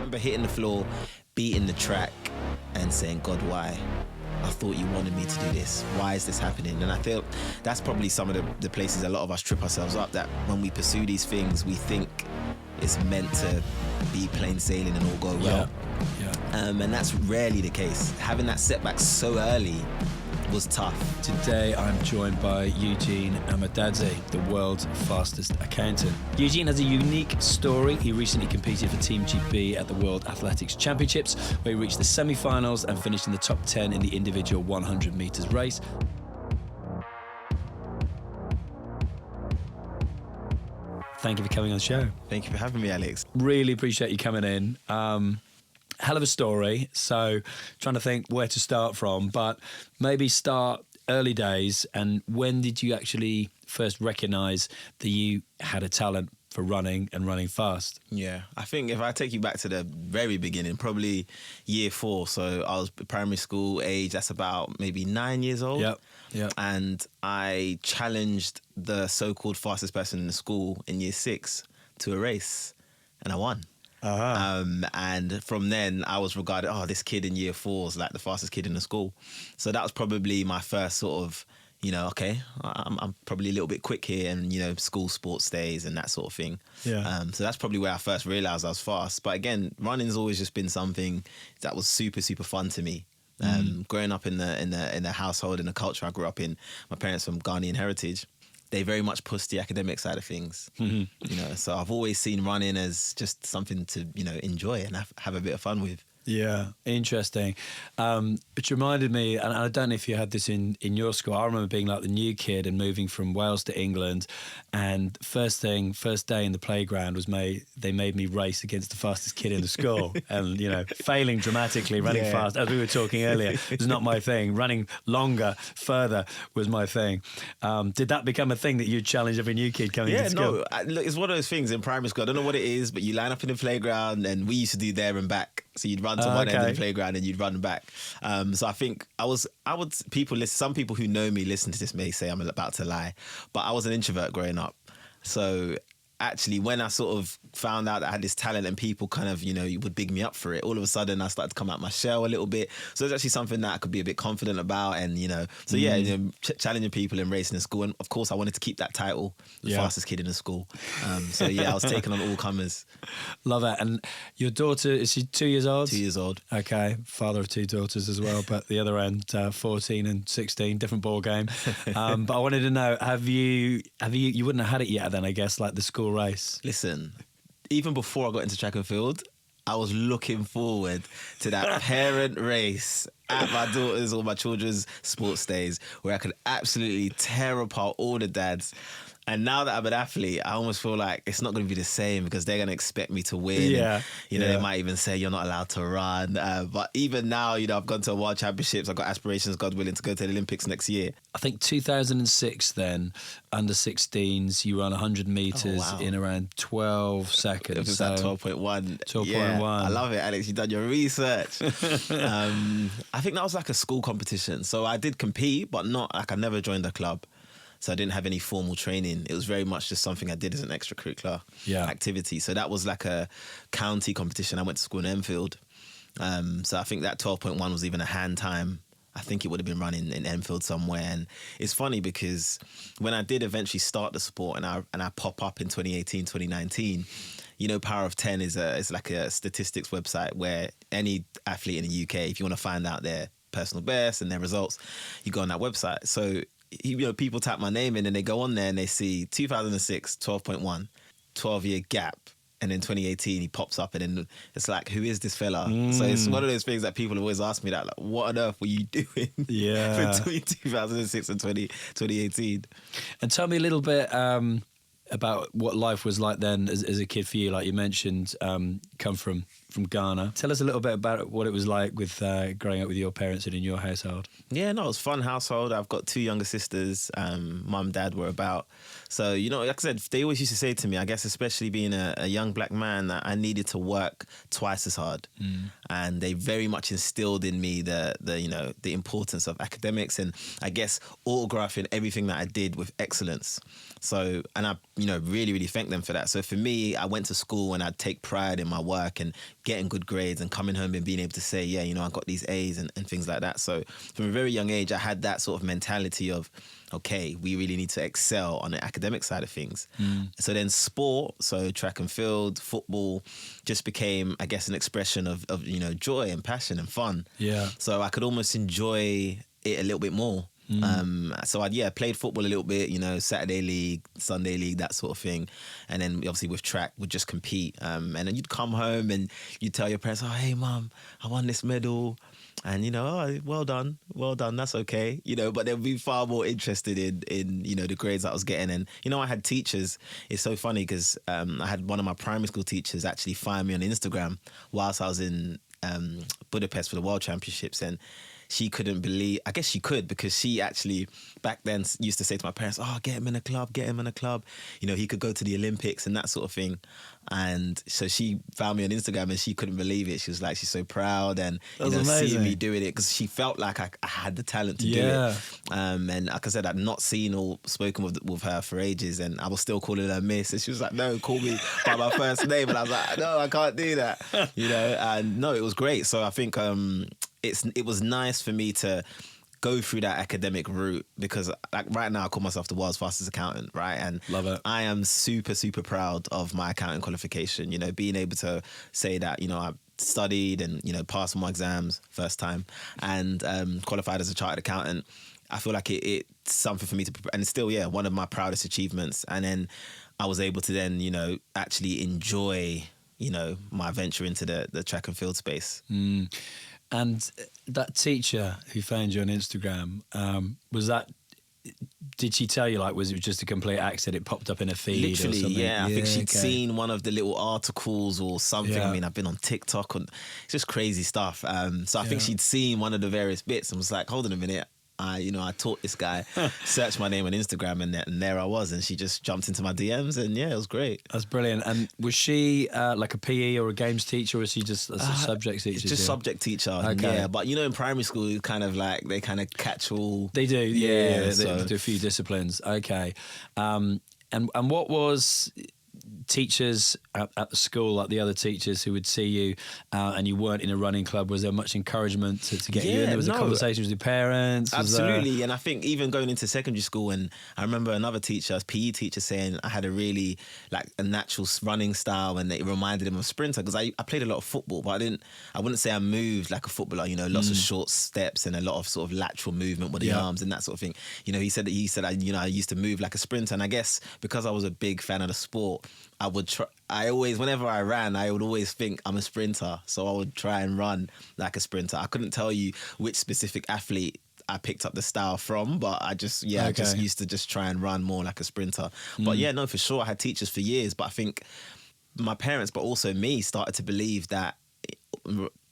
remember hitting the floor, beating the track and saying, God, why? I thought you wanted me to do this. Why is this happening? And I feel that's probably some of the places a lot of us trip ourselves up, that when we pursue these things, we think it's meant to be plain sailing and all go well. And that's rarely the case. Having that setback so early was tough. Today I'm joined by Eugene Amo-Dazie, the world's fastest accountant. Eugene has a unique story. He recently competed for Team GB at the World Athletics Championships, where he reached the semi-finals and finished in the top 10 in the individual 100 metres race. Thank you for coming on the show. Thank you for having me, Alex. Really appreciate you coming in. Hell of a story. So trying to think where to start from, but maybe start early days. And when did you actually first recognise that you had a talent for running and running fast? Yeah, I think if I take you back to the very beginning, probably year 4. So I was primary school age. That's about maybe 9 years old. Yep. And I challenged the so-called fastest person in the school in year 6 to a race, and I won. And from then I was regarded, this kid in year 4 is like the fastest kid in the school. So that was probably my first sort of, okay, I'm probably a little bit quick here, and, school sports days and that sort of thing. Yeah. So that's probably where I first realised I was fast. But again, running's always just been something that was super, super fun to me. Growing up in the household, in the culture I grew up in, my parents from Ghanaian heritage, they very much push the academic side of things. So I've always seen running as just something to, enjoy and have a bit of fun with. Yeah, interesting. It reminded me, and I don't know if you had this in your school, I remember being like the new kid and moving from Wales to England, and first day in the playground was they made me race against the fastest kid in the school, and failing dramatically, running fast, as we were talking earlier, was not my thing. Running longer, further was my thing. Did that become a thing that you challenge every new kid coming into school? Look, it's one of those things in primary school. I don't know what it is, but you line up in the playground, and we used to do there and back. So you'd run to one end of the playground and you'd run back. So I think some people who know me listen to this may say I'm about to lie, but I was an introvert growing up. So actually, when I sort of found out that I had this talent and people kind of, would big me up for it, all of a sudden I started to come out my shell a little bit. So it's actually something that I could be a bit confident about, and, challenging people in racing in school. And of course, I wanted to keep that title, the fastest kid in the school. I was taking on all comers. Love that. And your daughter, is she 2 years old? 2 years old. Okay. Father of 2 daughters as well, but the other end, 14 and 16, different ball game. But I wanted to know, you wouldn't have had it yet then, I guess, like the school race? Listen, even before I got into track and field, I was looking forward to that parent race at my daughter's or my children's sports days where I could absolutely tear apart all the dads. And now that I'm an athlete, I almost feel like it's not going to be the same because they're going to expect me to win. Yeah. They might even say you're not allowed to run. But even now, I've gone to World Championships. I've got aspirations, God willing, to go to the Olympics next year. I think 2006 then, under 16s, you run 100 metres in around 12 seconds. It was at 12.1. 12.1. Yeah, I love it, Alex. You've done your research. I think that was like a school competition. So I did compete, but not like I never joined a club. So I didn't have any formal training. It was very much just something I did as an extracurricular activity. So that was like a county competition. I went to school in Enfield. So I think that 12.1 was even a hand time. I think it would have been running in Enfield somewhere. And it's funny because when I did eventually start the sport and I pop up in 2018, 2019, Power of 10 is like a statistics website where any athlete in the UK, if you want to find out their personal best and their results, you go on that website. So people type my name in and they go on there and they see 2006, 12.1, 12-year gap. And then 2018, he pops up and then it's like, who is this fella? So it's one of those things that people have always asked me that, like, what on earth were you doing between 2006 and 2018? And tell me a little bit about what life was like then as a kid for you. Like you mentioned, come from Ghana. Tell us a little bit about what it was like with growing up with your parents and in your household. Yeah, no, it was a fun household. I've got 2 younger sisters. Mum, dad were about. So, like I said, they always used to say to me, I guess especially being a young black man, that I needed to work twice as hard. And they very much instilled in me the importance of academics and I guess autographing everything that I did with excellence. So, and I, really, really thank them for that. So for me, I went to school and I'd take pride in my work and getting good grades and coming home and being able to say, yeah, you know, I got these A's and things like that. So from a very young age, I had that sort of mentality of, okay, we really need to excel on the academic side of things. So then sport, so track and field, football, just became, I guess, an expression of you know, joy and passion and fun. Yeah. So I could almost enjoy it a little bit more. So I played football a little bit, you know, Saturday league, Sunday league, that sort of thing. And then obviously with track, we'd just compete. And then you'd come home and you'd tell your parents, oh, hey, mum, I won this medal. And, you know, oh, well done, that's okay. You know, but they'd be far more interested in you know, the grades that I was getting. And, you know, I had teachers. It's so funny because I had one of my primary school teachers actually find me on Instagram whilst I was in Budapest for the World Championships. And she couldn't believe, I guess she could, because she actually back then used to say to my parents, oh, get him in a club. You know, he could go to the Olympics and that sort of thing. And so she found me on Instagram and she couldn't believe it. She was like, she's so proud and, you know, seeing me doing it, because she felt like I had the talent to do it. And like I said, I'd not seen or spoken with her for ages, and I was still calling her Miss. And she was like, no, call me by my first name. And I was like, no, I can't do that. You know, and no, it was great. So I think it was nice for me to go through that academic route, because like right now I call myself the world's fastest accountant, right? And love it. I am super, super proud of my accounting qualification, you know, being able to say that, you know, I studied and, you know, passed my exams first time and qualified as a chartered accountant. I feel like it's something for me to, and it's still, one of my proudest achievements. And then I was able to then, you know, actually enjoy, you know, my venture into the track and field space. And that teacher who found you on Instagram, did she tell you, like, was it just a complete accident? It popped up in a feed Literally, or something? I think she'd seen one of the little articles or something. Yeah. I mean, I've been on TikTok and it's just crazy stuff. So I think she'd seen one of the various bits and was like, hold on a minute. I taught this guy, searched my name on Instagram and there I was, and she just jumped into my DMs and it was great. That's brilliant. And was she like a PE or a games teacher, or was she just a subject teacher? Just subject teacher, okay. But you know, in primary school, it's kind of like they kind of catch all. They do, They so. do a few disciplines. Okay. And what was teachers at the school, like the other teachers who would see you and you weren't in a running club, was there much encouragement to get you in? There was a conversation with your parents? Absolutely. And I think even going into secondary school, and I remember another teacher, PE teacher, saying I had a really like a natural running style and it reminded him of sprinter, because I played a lot of football, but I wouldn't say I moved like a footballer, you know, lots of short steps and a lot of sort of lateral movement with the arms and that sort of thing. You know, he said I used to move like a sprinter, and I guess because I was a big fan of the sport, I would try. Whenever I ran, I would always think I'm a sprinter, so I would try and run like a sprinter. I couldn't tell you which specific athlete I picked up the style from, but I just used to just try and run more like a sprinter. But for sure, I had teachers for years, but I think my parents, but also me, started to believe that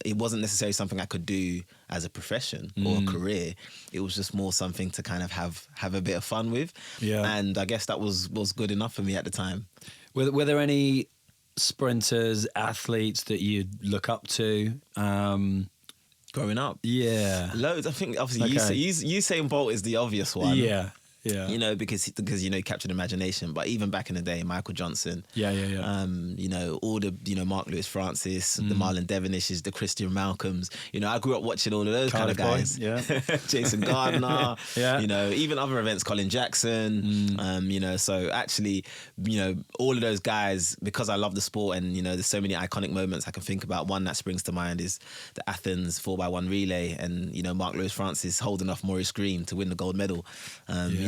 it wasn't necessarily something I could do as a profession or a career. It was just more something to kind of have a bit of fun with. Yeah. And I guess that was good enough for me at the time. Were there any sprinters, athletes that you'd look up to? Growing up? Yeah. Loads. I think obviously Usain Bolt is the obvious one. Yeah. You know, because you know, he captured imagination. But even back in the day, Michael Johnson. Yeah. You know, all the, you know, Mark Lewis Francis, the Marlon Devinishes, the Christian Malcolms. You know, I grew up watching all of those kind of guys. Yeah. Jason Gardner. Yeah. You know, even other events, Colin Jackson. You know, so actually, you know, all of those guys, because I love the sport and, you know, there's so many iconic moments I can think about. One that springs to mind is the Athens 4x1 relay and, you know, Mark Lewis Francis holding off Maurice Green to win the gold medal.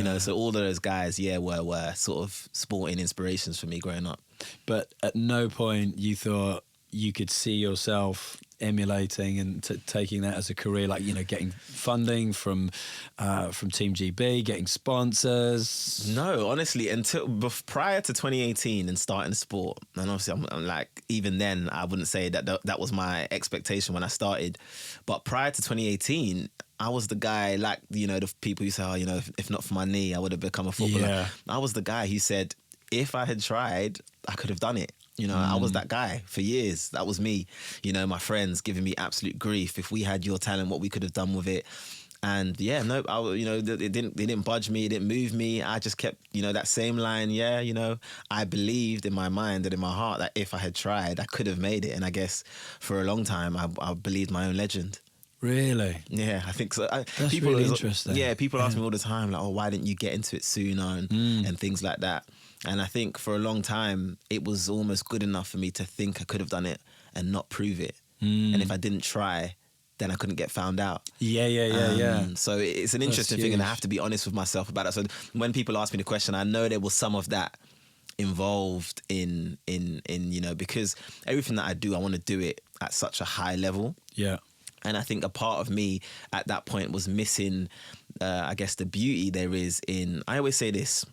You know, so all of those guys, were sort of sporting inspirations for me growing up. But at no point you thought you could see yourself emulating and taking that as a career, like, you know, getting funding from Team GB, getting sponsors? No, honestly, prior to 2018 and starting sport, and obviously I'm like, even then I wouldn't say that was my expectation when I started, but prior to 2018, I was the guy, like, you know, the people who say, oh, you know, if not for my knee, I would have become a footballer. Yeah. I was the guy who said, if I had tried, I could have done it. You know, I was that guy for years. That was me. You know, my friends giving me absolute grief. If we had your talent, what we could have done with it. And yeah, no, it didn't budge me, it didn't move me. I just kept, that same line. Yeah, I believed in my mind and in my heart that if I had tried, I could have made it. And I guess for a long time, I believed my own legend. Really? Yeah, I think so. That's really interesting. Yeah, people ask me all the time, like, oh, why didn't you get into it sooner and things like that. And I think for a long time, it was almost good enough for me to think I could have done it and not prove it. And if I didn't try, then I couldn't get found out. Yeah. So it's an interesting thing, and I have to be honest with myself about it. So when people ask me the question, I know there was some of that involved in because everything that I do, I want to do it at such a high level. Yeah. And I think a part of me at that point was missing, I guess, the beauty there is in, I always say this,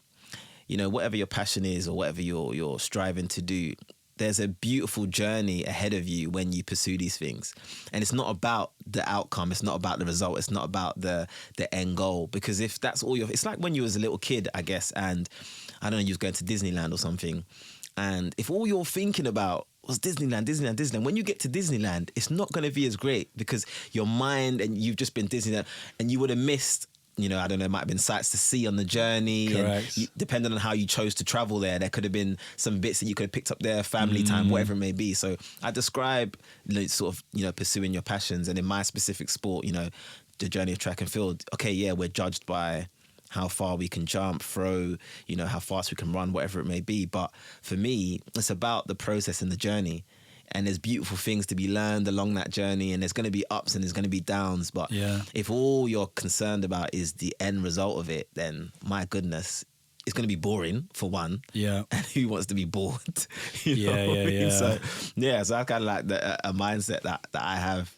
whatever your passion is or whatever you're striving to do, there's a beautiful journey ahead of you when you pursue these things. And it's not about the outcome. It's not about the result. It's not about the end goal. Because if that's all it's like when you was a little kid, I guess, and I don't know, you was going to Disneyland or something. And if all you're thinking about was Disneyland, when you get to Disneyland, it's not going to be as great because your mind and you've just been Disneyland and you would have missed, I don't know, it might have been sights to see on the journey. Correct. And depending on how you chose to travel there could have been some bits that you could have picked up there, family time, whatever it may be. So I describe sort of, pursuing your passions. And in my specific sport, the journey of track and field, okay, yeah, we're judged by how far we can jump, throw, how fast we can run, whatever it may be. But for me, it's about the process and the journey. And there's beautiful things to be learned along that journey, and there's going to be ups and there's going to be downs. But if all you're concerned about is the end result of it, then my goodness, it's going to be boring for one. Yeah. And who wants to be bored? Yeah. So I kind of like a mindset that I have.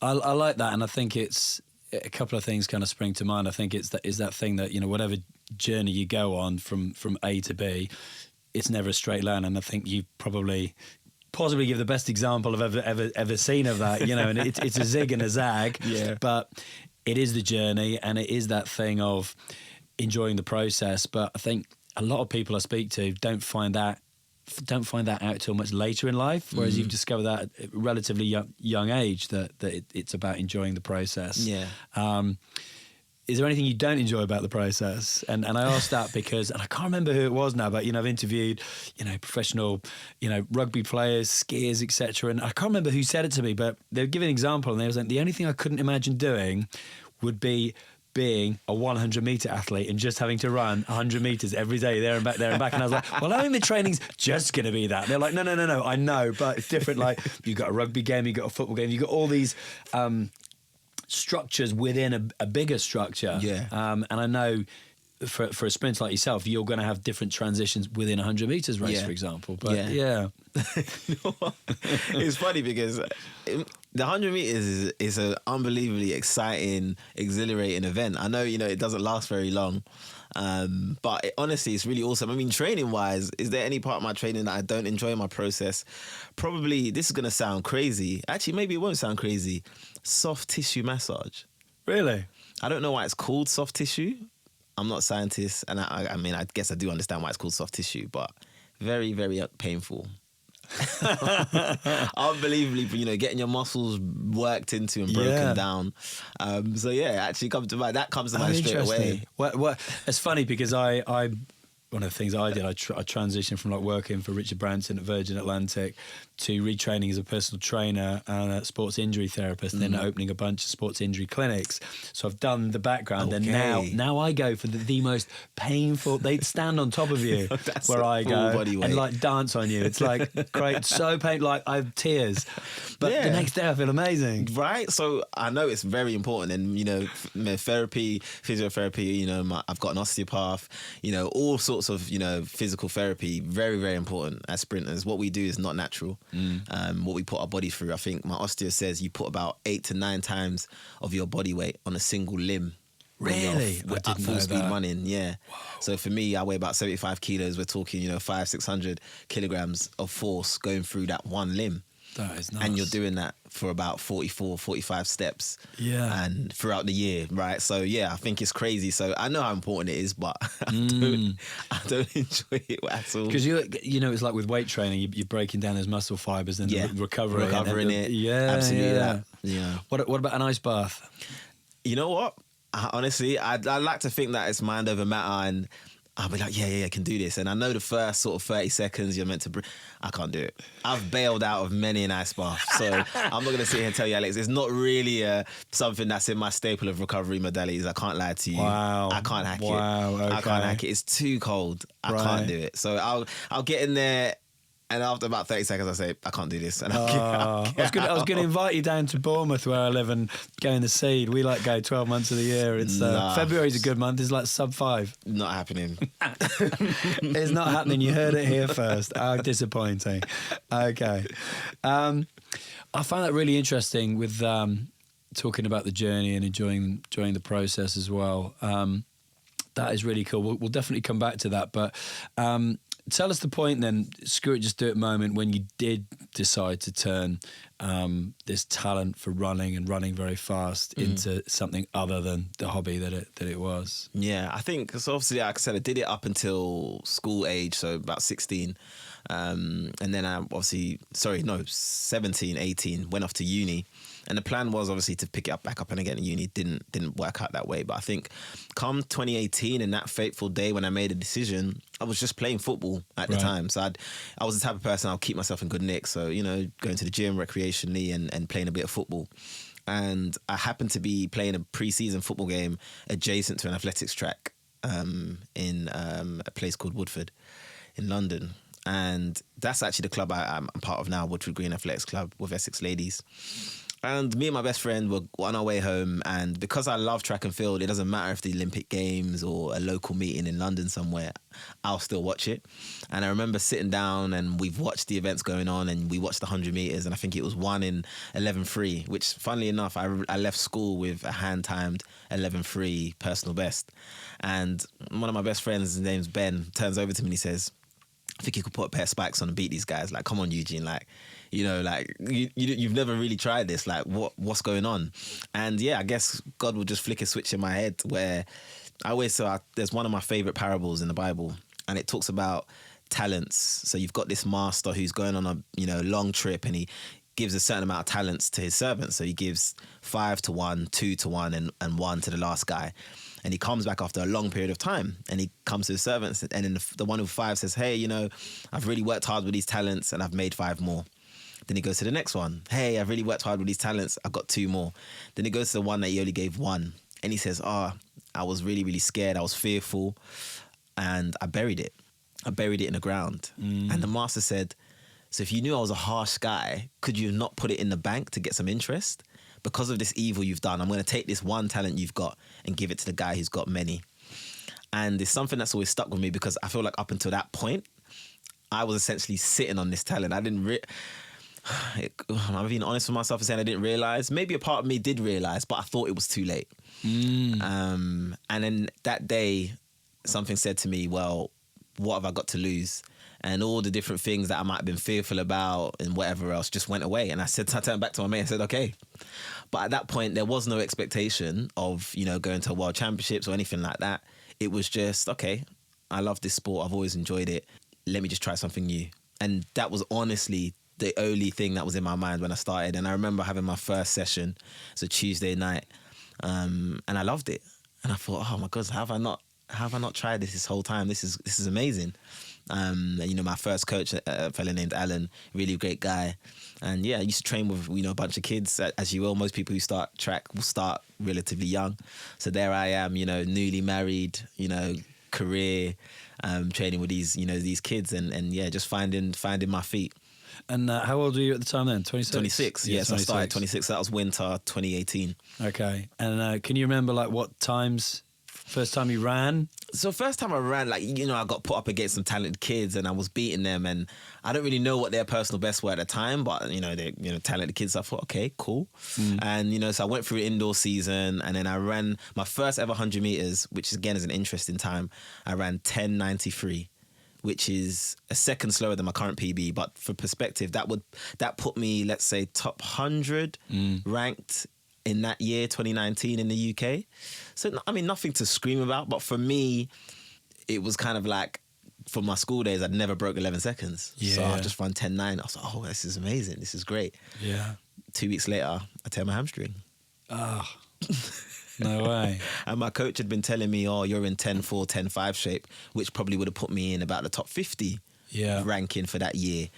I like that, and I think it's a couple of things kind of spring to mind. I think it's that thing that whatever journey you go on from A to B, it's never a straight line. And I think you possibly give the best example I've ever seen of that, and it's a zig and a zag, but it is the journey and it is that thing of enjoying the process. But I think a lot of people I speak to don't find that out till much later in life, whereas you've discovered that at a relatively young age that it's about enjoying the process. Is there anything you don't enjoy about the process? And I asked that because, and I can't remember who it was now, but I've interviewed professional rugby players, skiers, etc. And I can't remember who said it to me, but they were giving an example, and they was like, the only thing I couldn't imagine doing would be being a 100-meter athlete and just having to run 100 meters every day there and back. And I was like, well, I think the training's just going to be that. They're like, no, I know, but it's different. Like, you've got a rugby game, you've got a football game, you've got all these structures within a bigger structure. And I know for a sprinter like yourself, you're going to have different transitions within a 100 meters race, for example. But it's funny because the 100 meters is an unbelievably exciting, exhilarating event. I know, it doesn't last very long, but honestly, it's really awesome. I mean, training-wise, is there any part of my training that I don't enjoy my process? Probably, this is going to sound crazy. Actually, maybe it won't sound crazy. Soft tissue massage. Really? I don't know why it's called soft tissue. I'm not a scientist, and I mean, I guess I do understand why it's called soft tissue, but very, very painful. Unbelievably, getting your muscles worked into and broken down. So actually that comes to mind straight away. Well, it's funny because I one of the things I did, I transitioned from working for Richard Branson at Virgin Atlantic to retraining as a personal trainer and a sports injury therapist, and then opening a bunch of sports injury clinics. So I've done the background, and now I go for the most painful. They stand on top of you where I go and dance on you. It's great, so painful. I have tears, but the next day I feel amazing. Right. So I know it's very important, and therapy, physiotherapy. I've got an osteopath. All sorts of physical therapy, very, very important as sprinters. What we do is not natural. What we put our body through. I think my osteo says you put about 8 to 9 times of your body weight on a single limb. Really? At full speed running, Wow. So for me, I weigh about 75 kilos. We're talking 500-600 kilograms of force going through that one limb. That is nice. And you're doing that for about 44-45 steps. And throughout the year, right? So I think it's crazy. So I know how important it is, but I don't enjoy it at all. Because it's like with weight training, you're breaking down those muscle fibers and recovering it. Yeah, absolutely. yeah. That. Yeah. What about an ice bath? You know what? Honestly, I like to think that it's mind over matter, and I'll be like, yeah, I can do this. And I know the first sort of 30 seconds you're meant to I can't do it. I've bailed out of many an ice bath. So I'm not going to sit here and tell you, Alex, it's not really something that's in my staple of recovery modalities. I can't lie to you. Wow. I can't hack it. Okay. I can't hack it. It's too cold. I can't do it. So I'll get in there, and after about 30 seconds, I say, I can't do this. And I was going to invite you down to Bournemouth, where I live, and go in the Seed. We go 12 months of the year. It's February's a good month. It's like sub-5. Not happening. It's not happening. You heard it here first. How disappointing. Okay. I find that really interesting with talking about the journey and enjoying the process as well. That is really cool. We'll definitely come back to that. But tell us the point then, screw it, just do it moment, when you did decide to turn this talent for running and running very fast into something other than the hobby that it was. Yeah, I think, so obviously, like I said, I did it up until school age, so about 16. And then I 17, 18, went off to uni. And the plan was obviously to pick it back up and again at uni. Didn't work out that way. But I think come 2018 and that fateful day when I made a decision, I was just playing football at the time. So I was the type of person, I'll keep myself in good nick. So, going to the gym recreationally and playing a bit of football. And I happened to be playing a pre-season football game adjacent to an athletics track in a place called Woodford in London. And that's actually the club I'm part of now, Woodford Green Athletics Club with Essex Ladies. And me and my best friend were on our way home, and because I love track and field, it doesn't matter if the Olympic Games or a local meeting in London somewhere, I'll still watch it. And I remember sitting down, and we've watched the events going on, and we watched the 100 metres, and I think it was 1 in 11.3, which, funnily enough, I left school with a hand-timed 11.3 personal best. And one of my best friends, his name's Ben, turns over to me and he says, I think you could put a pair of spikes on and beat these guys. Like, come on, Eugene, you've never really tried this. Like, what's going on? And yeah, I guess God will just flick a switch in my head where I always say there's one of my favorite parables in the Bible, and it talks about talents. So you've got this master who's going on a long trip, and he gives a certain amount of talents to his servants. So he gives 5 to 1, 2 to 1, and 1 to the last guy. And he comes back after a long period of time, and he comes to his servants, and then the one with 5 says, hey, I've really worked hard with these talents and I've made 5 more. Then he goes to the next one. Hey, I've really worked hard with these talents. I've got 2 more. Then he goes to the one that he only gave 1. And he says, I was really, really scared. I was fearful. And I buried it. I buried it in the ground. And the master said, so if you knew I was a harsh guy, could you not put it in the bank to get some interest? Because of this evil you've done, I'm going to take this one talent you've got and give it to the guy who's got many. And it's something that's always stuck with me, because I feel like up until that point, I was essentially sitting on this talent. I didn't I'm being honest with myself and saying I didn't realise. Maybe a part of me did realise, but I thought it was too late. And then that day, something said to me, well, what have I got to lose? And all the different things that I might have been fearful about and whatever else just went away. And I turned back to my mate and said, okay. But at that point, there was no expectation of, going to World Championships or anything like that. It was just, okay, I love this sport. I've always enjoyed it. Let me just try something new. And that was honestly the only thing that was in my mind when I started. And I remember having my first session. It's a Tuesday night. And I loved it. And I thought, oh my God, how have I not tried this whole time? This is amazing. My first coach, a fella named Alan, really great guy. And yeah, I used to train with, a bunch of kids, as you will. Most people who start track will start relatively young. So there I am, newly married, career, training with these kids and yeah, just finding my feet. And how old were you at the time then? 26? 26, yes. 26. I started 26. That was winter 2018. Okay. And can you remember what times, first time you ran? So first time I ran, I got put up against some talented kids and I was beating them, and I don't really know what their personal best were at the time, but they're talented kids. So I thought, okay, cool. And so I went through an indoor season, and then I ran my first ever 100 meters, which again is an interesting time. I ran 10:93, which is a second slower than my current PB. But for perspective, that put me, let's say, top 100 ranked in that year, 2019, in the UK. So, I mean, nothing to scream about, but for me, it was kind of like, for my school days, I'd never broke 11 seconds. Yeah. So I just run 10:9. I was like, oh, this is amazing. This is great. Yeah. 2 weeks later, I tear my hamstring. Ah. No way. And my coach had been telling me, oh, you're in 10-4, 10-5 shape, which probably would have put me in about the top 50 ranking for that year.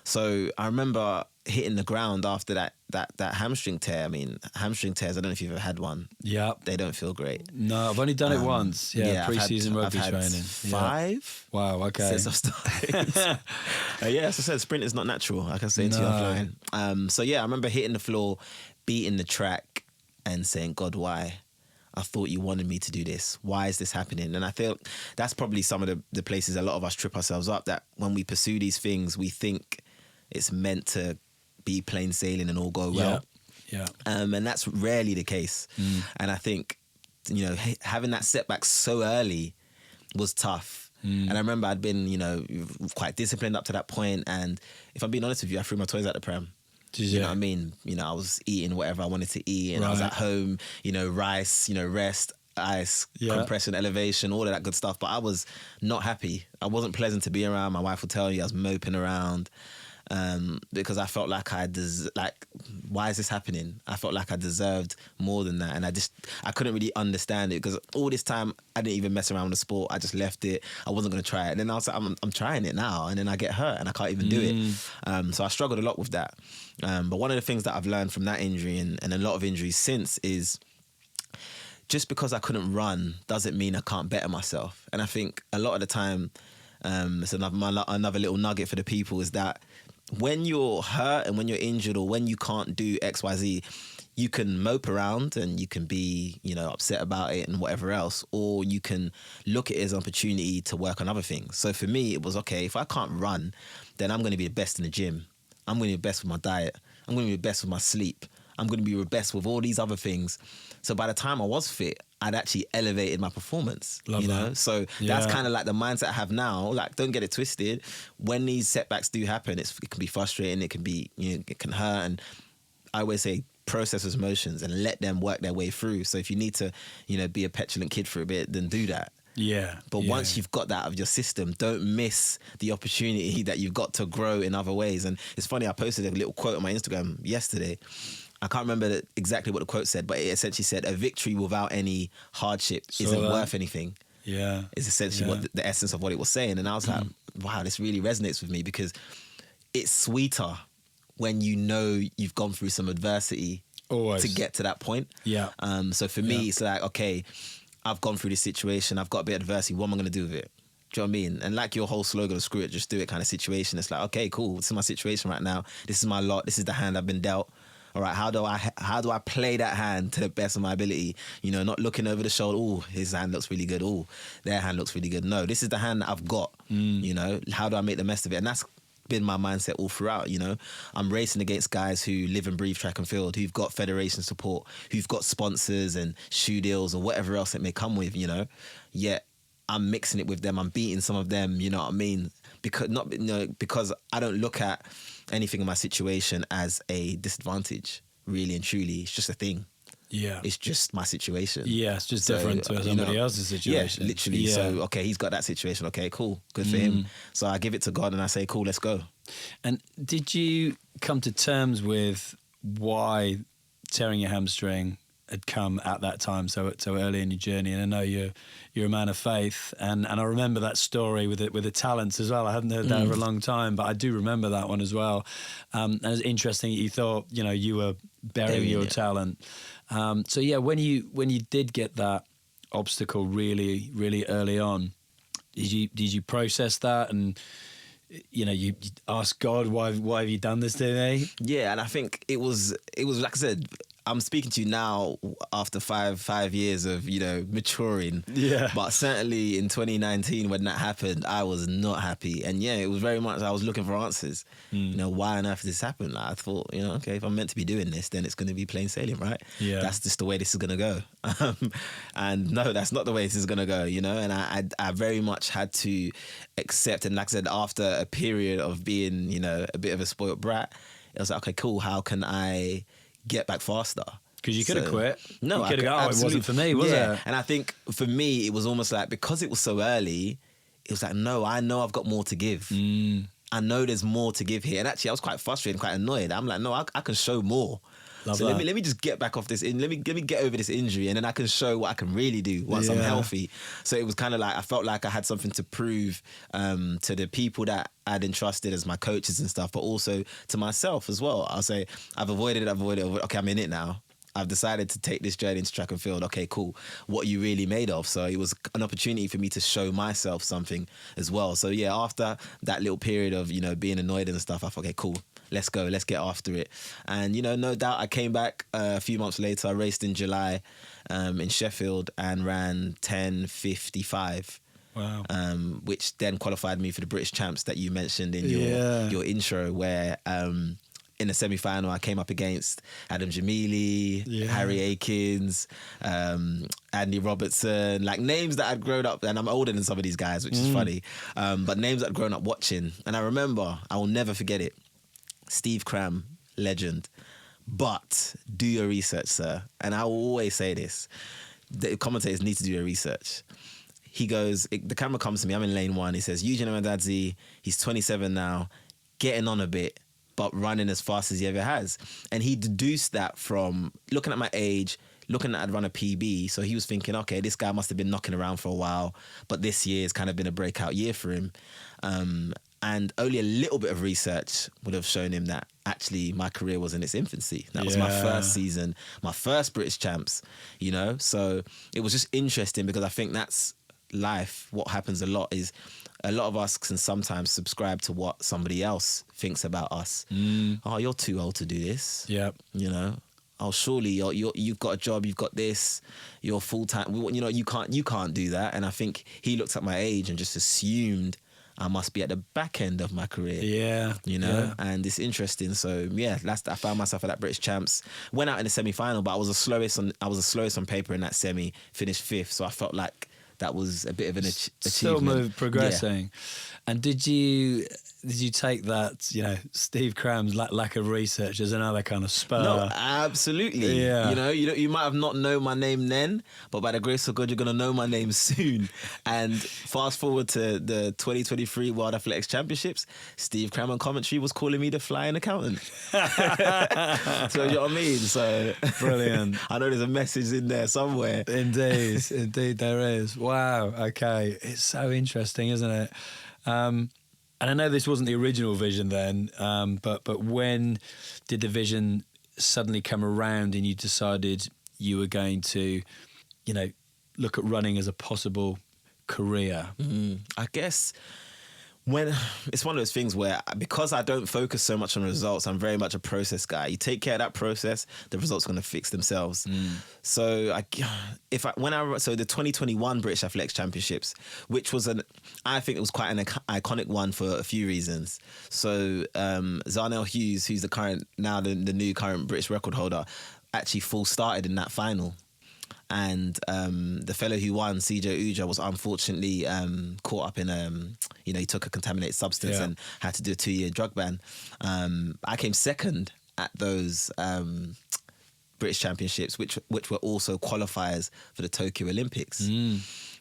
So I remember hitting the ground after that hamstring tear. I mean, hamstring tears, I don't know if you've ever had one. Yeah. They don't feel great. No, I've only done it once. Yeah, pre-season rugby I've had training. 5. Wow, okay. Since I've started. Yeah, as I said, sprint is not natural. I can say to you offline. So yeah, I remember hitting the floor, beating the track and saying, God, why? I thought you wanted me to do this. Why is this happening? And I feel that's probably some of the places a lot of us trip ourselves up, that when we pursue these things, we think it's meant to be plain sailing and all go well. Yeah. And that's rarely the case. And I think, you know, having that setback so early was tough. And I remember I'd been, you know, quite disciplined up to that point. And if I'm being honest with you, I threw my toys out the pram. You know what I mean? You know, I was eating whatever I wanted to eat, and I was at home, you know, rice, you know, rest, ice, compression, elevation, all of that good stuff. But I was not happy. I wasn't pleasant to be around. My wife would tell you I was moping around because I felt like why is this happening? I felt like I deserved more than that. And I couldn't really understand it, because all this time I didn't even mess around with the sport. I just left it. I wasn't going to try it. And then I was like, I'm trying it now. And then I get hurt and I can't even do it. So I struggled a lot with that. But one of the things that I've learned from that injury and a lot of injuries since is, just because I couldn't run doesn't mean I can't better myself. And I think a lot of the time, it's another little nugget for the people, is that when you're hurt and when you're injured or when you can't do X, Y, Z, you can mope around and you can be, you know, upset about it and whatever else, or you can look at it as an opportunity to work on other things. So for me, it was, okay, if I can't run, then I'm going to be the best in the gym. I'm going to be the best with my diet. I'm going to be the best with my sleep. I'm going to be the best with all these other things. So by the time I was fit, I'd actually elevated my performance. Love that. So that's kind of like the mindset I have now. Like, don't get it twisted. When these setbacks do happen, it can be frustrating. It can be, you know, it can hurt. And I always say, process those emotions and let them work their way through. So if you need to, you know, be a petulant kid for a bit, then do that. But once you've got that out of your system, don't miss the opportunity that you've got to grow in other ways. And it's funny, I posted a little quote on my Instagram yesterday. I can't remember exactly what the quote said, but it essentially said, a victory without any hardship isn't worth anything. Is essentially what the essence of what it was saying. And I was like, wow, this really resonates with me, because it's sweeter when you know you've gone through some adversity to get to that point. So for me, it's like, okay, I've gone through this situation, I've got a bit of adversity, what am I going to do with it? Do you know what I mean? And like your whole slogan of screw it, just do it kind of situation, it's like, okay, cool, this is my situation right now, this is my lot, this is the hand I've been dealt. All right, how do I play that hand to the best of my ability? You know, not looking over the shoulder, oh, his hand looks really good, oh, their hand looks really good. No, this is the hand that I've got, you know, how do I make the best of it? And that's been my mindset all throughout, you know. I'm racing against guys who live and breathe track and field, who've got federation support, who've got sponsors and shoe deals or whatever else it may come with, you know. Yet I'm mixing it with them, I'm beating some of them, you know what I mean? Because I don't look at anything in my situation as a disadvantage, really and truly. It's just a thing. It's just my situation. It's just different to somebody else's situation. Yeah, literally. So, okay, he's got that situation. Okay, cool. Good for him. So I give it to God and I say, cool, let's go. And did you come to terms with why tearing your hamstring had come at that time so early in your journey? And I know you're a man of faith, and I remember that story with the talents as well. I hadn't heard that for a long time, but I do remember that one as well. And it's interesting that you thought, you know, you were burying your talent. So yeah, when you did get that obstacle really, really early on, did you process that, and you know, you ask God, why have you done this to me? Yeah, and I think it was like I said, I'm speaking to you now after five years of, you know, maturing. But certainly in 2019 when that happened, I was not happy. And yeah, it was very much, I was looking for answers. You know, why on earth did this happen? Like, I thought, you know, okay, if I'm meant to be doing this, then it's going to be plain sailing, right? That's just the way this is going to go. And no, that's not the way this is going to go, you know? And I very much had to accept. And like I said, after a period of being, you know, a bit of a spoiled brat, it was like, okay, cool, how can I get back faster? Because you could have quit. No, you could have gone, it wasn't for me, was it? And I think for me, it was almost like, because it was so early, it was like, no, I know I've got more to give. I know there's more to give here. And actually, I was quite frustrated, quite annoyed. I'm like, no, I can show more. Love so that. let me just get back off this. Let me get over this injury, and then I can show what I can really do once I'm healthy. So it was kind of like I felt like I had something to prove to the people that I'd entrusted as my coaches and stuff, but also to myself as well. I'll say I've avoided it. Okay, I'm in it now. I've decided to take this journey into track and field. Okay, cool. What are you really made of? So it was an opportunity for me to show myself something as well. So yeah, after that little period of, being annoyed and stuff, I thought, okay, cool. Let's go. Let's get after it. And, no doubt I came back a few months later. I raced in July in Sheffield and ran 10:55. Wow. Which then qualified me for the British Champs that you mentioned in your intro, where in the semi-final I came up against Adam Jamili, Harry Akins, Andy Robertson, like names that I'd grown up, and I'm older than some of these guys, which is funny, but names I'd grown up watching. And I remember, I will never forget it, Steve Cram, legend. But do your research, sir. And I will always say this, the commentators need to do your research. He goes, the camera comes to me, I'm in lane 1, he says, Eugene Amo-Dazie, he's 27 now, getting on a bit, but running as fast as he ever has. And he deduced that from looking at my age, looking at I'd run a PB. So he was thinking, okay, this guy must have been knocking around for a while, but this year has kind of been a breakout year for him. And only a little bit of research would have shown him that actually my career was in its infancy. That was my first season, my first British Champs, So it was just interesting because I think that's life. What happens a lot is a lot of us can sometimes subscribe to what somebody else thinks about us. Oh, you're too old to do this. Yeah. Oh, surely you've got a job, you've got this, you're full-time. You can't do that. And I think he looked at my age and just assumed I must be at the back end of my career. Yeah. And it's interesting. So yeah, I found myself at that British Champs. Went out in the semi-final, but I was the slowest on paper in that semi. Finished 5th, so I felt like that was a bit of an achievement. Still progressing. Yeah. And did you take that, Steve Cram's lack of research as another kind of spur? No, absolutely. Yeah. You might have not known my name then, but by the grace of God, you're going to know my name soon. And fast forward to the 2023 World Athletics Championships, Steve Cram on commentary was calling me the flying accountant. So you know what I mean? So brilliant. I know there's a message in there somewhere. Indeed there is. Wow. Okay. It's so interesting, isn't it? And I know this wasn't the original vision then, but when did the vision suddenly come around and you decided you were going to, look at running as a possible career? I guess when it's one of those things where, because I don't focus so much on results, I'm very much a process guy. You take care of that process, the results are going to fix themselves. So so the 2021 British Athletics Championships, which was I think it was quite an iconic one for a few reasons. So Zarnell Hughes, who's the new current British record holder, actually full started in that final. And the fellow who won, CJ Uja, was unfortunately caught up in, he took a contaminated substance and had to do a 2-year drug ban. I came second at those British Championships, which were also qualifiers for the Tokyo Olympics.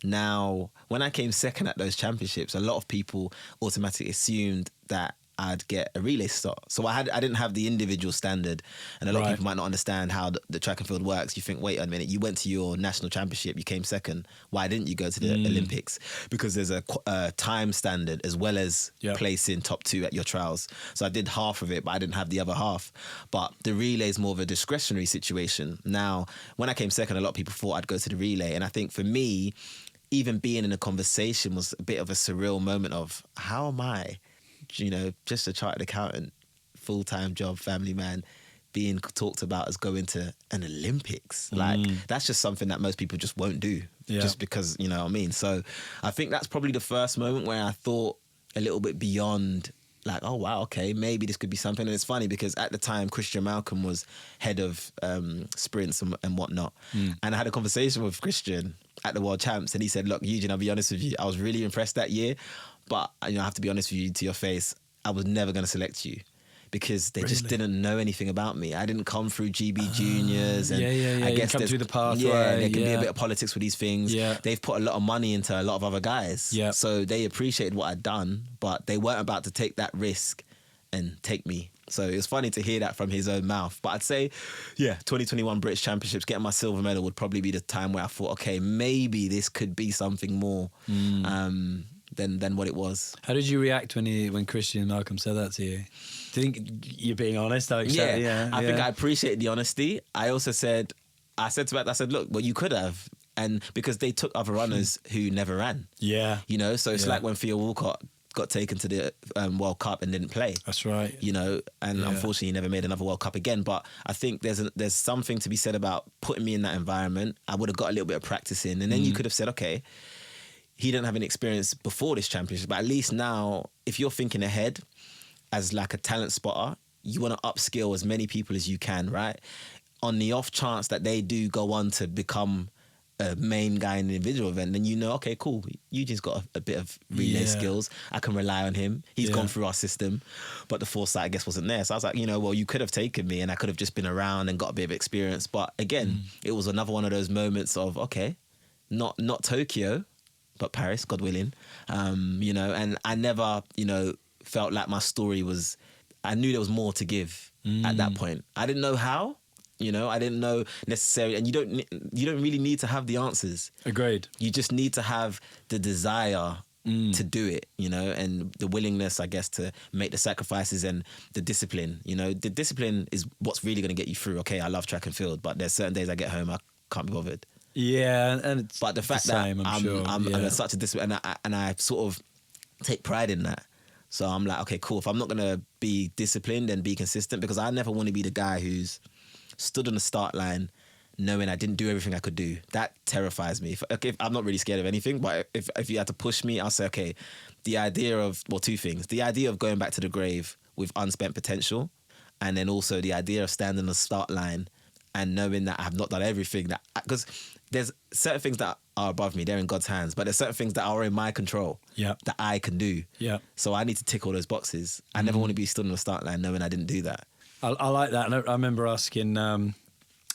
Now, when I came second at those championships, a lot of people automatically assumed that I'd get a relay slot. So I didn't have the individual standard, and a lot of people might not understand how the track and field works. You think, wait a minute, you went to your national championship, you came second. Why didn't you go to the Olympics? Because there's a time standard as well as placing top 2 at your trials. So I did half of it, but I didn't have the other half. But the relay is more of a discretionary situation. Now, when I came second, a lot of people thought I'd go to the relay, and I think for me, even being in a conversation was a bit of a surreal moment of, how am I, just a chartered accountant, full-time job, family man, being talked about as going to an Olympics. Like, that's just something that most people just won't do, just because, you know what I mean? So I think that's probably the first moment where I thought a little bit beyond, like, oh, wow, okay, maybe this could be something. And it's funny because at the time, Christian Malcolm was head of sprints and whatnot. And I had a conversation with Christian at the World Champs, and he said, look, Eugene, I'll be honest with you, I was really impressed that year, but I have to be honest with you to your face, I was never going to select you because they just didn't know anything about me. I didn't come through GB juniors, and I guess come through the pathway. Yeah, there can be a bit of politics with these things. Yeah. They've put a lot of money into a lot of other guys, yeah. So they appreciated what I'd done, but they weren't about to take that risk and take me. So it was funny to hear that from his own mouth. But I'd say, 2021 British Championships, getting my silver medal would probably be the time where I thought, okay, maybe this could be something more than what it was. How did you react when Christian and Malcolm said that to you? Do you think you're being honest? I think I appreciate the honesty. I also said, look, well, you could have. And because they took other runners who never ran. Yeah. You know, so it's like when Theo Walcott got taken to the World Cup and didn't play. That's right. You know, and unfortunately he never made another World Cup again. But I think there's something to be said about putting me in that environment. I would have got a little bit of practice in, and then you could have said, okay, he didn't have any experience before this championship, but at least now, if you're thinking ahead as like a talent spotter, you want to upskill as many people as you can, right? On the off chance that they do go on to become a main guy in the individual event, then you know, okay, cool, Eugene's got a bit of relay skills. I can rely on him. He's gone through our system, but the foresight, I guess, wasn't there. So I was like, well, you could have taken me and I could have just been around and got a bit of experience. But again, it was another one of those moments of, okay, not Tokyo, but Paris, God willing, and I never, felt like my story was, I knew there was more to give at that point. I didn't know how, I didn't know necessarily, and you don't really need to have the answers. Agreed. You just need to have the desire to do it, and the willingness, I guess, to make the sacrifices and the discipline. The discipline is what's really going to get you through. Okay, I love track and field, but there's certain days I get home, I can't be bothered. Yeah, and it's but the fact same, that I'm such a discipline, and I sort of take pride in that. So I'm like, okay, cool. If I'm not gonna be disciplined and be consistent, because I never want to be the guy who's stood on the start line knowing I didn't do everything I could do. That terrifies me. If I'm not really scared of anything, but if you had to push me, I'll say, okay, the idea of, well, two things: the idea of going back to the grave with unspent potential, and then also the idea of standing on the start line and knowing that I have not done everything that, because there's certain things that are above me, they're in God's hands, but there's certain things that are in my control that I can do. Yeah. So I need to tick all those boxes. I never want to be stood on the start line knowing I didn't do that. I like that. And I remember asking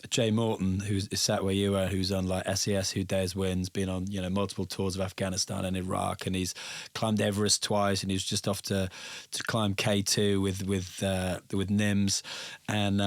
Jay Morton, who's sat where you were, who's on like SES Who Dares Wins, been on multiple tours of Afghanistan and Iraq, and he's climbed Everest twice, and he was just off to climb K2 with NIMS, and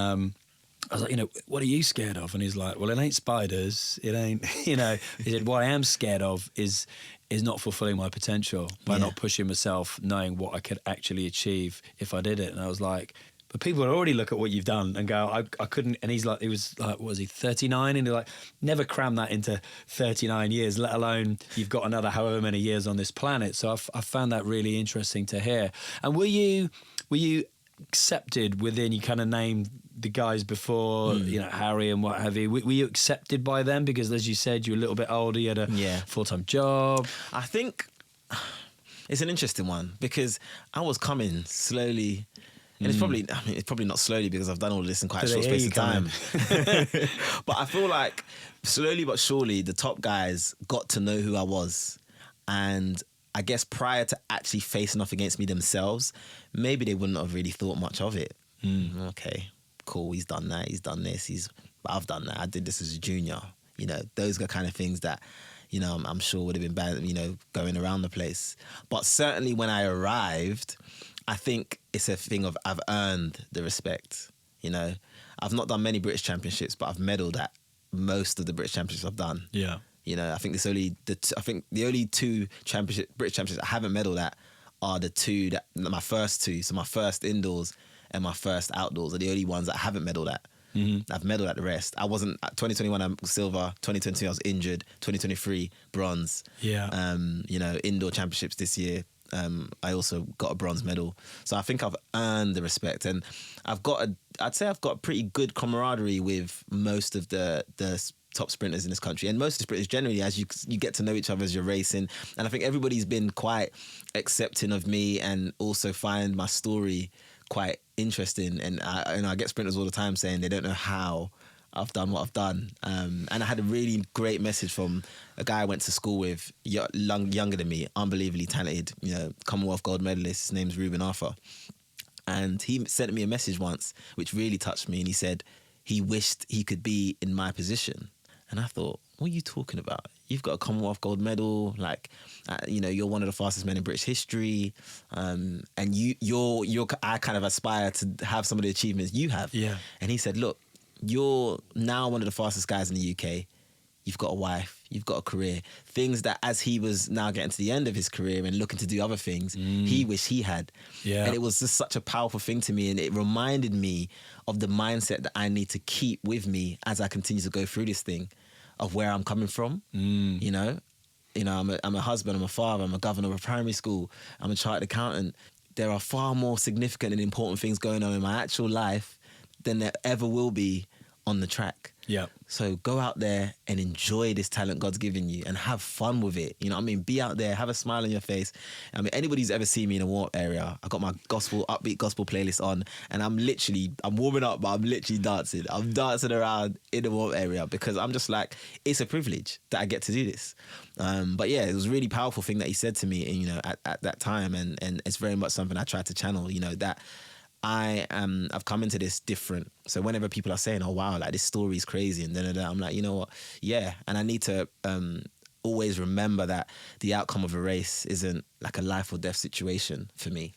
I was like, what are you scared of? And he's like, well, it ain't spiders. It ain't, he said, what I am scared of is not fulfilling my potential by not pushing myself, knowing what I could actually achieve if I did it. And I was like, but people would already look at what you've done and go, I couldn't. And he was like, what was he, 39? And he's like, never cram that into 39 years, let alone you've got another however many years on this planet. So I found that really interesting to hear. And were you accepted within, you kind of named the guys before, Harry and what have you, were you accepted by them? Because as you said, you're a little bit older, you had a full-time job. I think it's an interesting one because I was coming slowly, and it's probably not slowly because I've done all this in quite a short space of time. But I feel like slowly but surely the top guys got to know who I was, and I guess prior to actually facing off against me themselves, maybe they wouldn't have really thought much of it. Okay, cool, he's done that, he's done this, but I've done that, I did this as a junior. Those are kind of things that, I'm sure would have been bad, going around the place. But certainly when I arrived, I think it's a thing of I've earned the respect. I've not done many British Championships, but I've medalled at most of the British Championships I've done. Yeah. I think the only two British Championships I haven't medalled at are the two my first two. So my first indoors and my first outdoors are the only ones that I haven't medalled at. I've medalled at the rest. I wasn't at 2021. I'm silver. 2022 I was injured. 2023 bronze. Yeah. Indoor championships this year. I also got a bronze medal. So I think I've earned the respect, and I'd say I've got pretty good camaraderie with most of the top sprinters in this country, and most of the sprinters generally, as you get to know each other as you're racing. And I think everybody's been quite accepting of me and also find my story quite interesting. And I get sprinters all the time saying they don't know how I've done what I've done. And I had a really great message from a guy I went to school with, younger than me, unbelievably talented, Commonwealth gold medalist. His name's Ruben Arthur. And he sent me a message once, which really touched me. And he said he wished he could be in my position. And I thought, what are you talking about? you've got a Commonwealth gold medal, like, you know, you're one of the fastest men in British history, and I kind of aspire to have some of the achievements you have. Yeah. And he said, look, you're now one of the fastest guys in the UK. You've got a wife, you've got a career. Things that as he was now getting to the end of his career and looking to do other things, he wished he had. Yeah. And it was just such a powerful thing to me. And it reminded me of the mindset that I need to keep with me as I continue to go through this thing of where I'm coming from. You know, I'm a husband, I'm a father, I'm a governor of a primary school, I'm a chartered accountant. There are far more significant and important things going on in my actual life than there ever will be on the track. Yeah. So go out there and enjoy this talent God's given you and have fun with it. You know what I mean? Be out there, have a smile on your face. I mean, anybody who's ever seen me in a warm area, I got my upbeat gospel playlist on, and I'm warming up, but I'm literally dancing. I'm dancing around in the warm area because I'm just like, it's a privilege that I get to do this. But yeah, it was a really powerful thing that he said to me, you know, at that time. And it's very much something I tried to channel, you know, that I've come into this different. So whenever people are saying, oh wow, like this story is crazy and then I'm like, you know what? Yeah. And I need to always remember that the outcome of a race isn't like a life or death situation for me.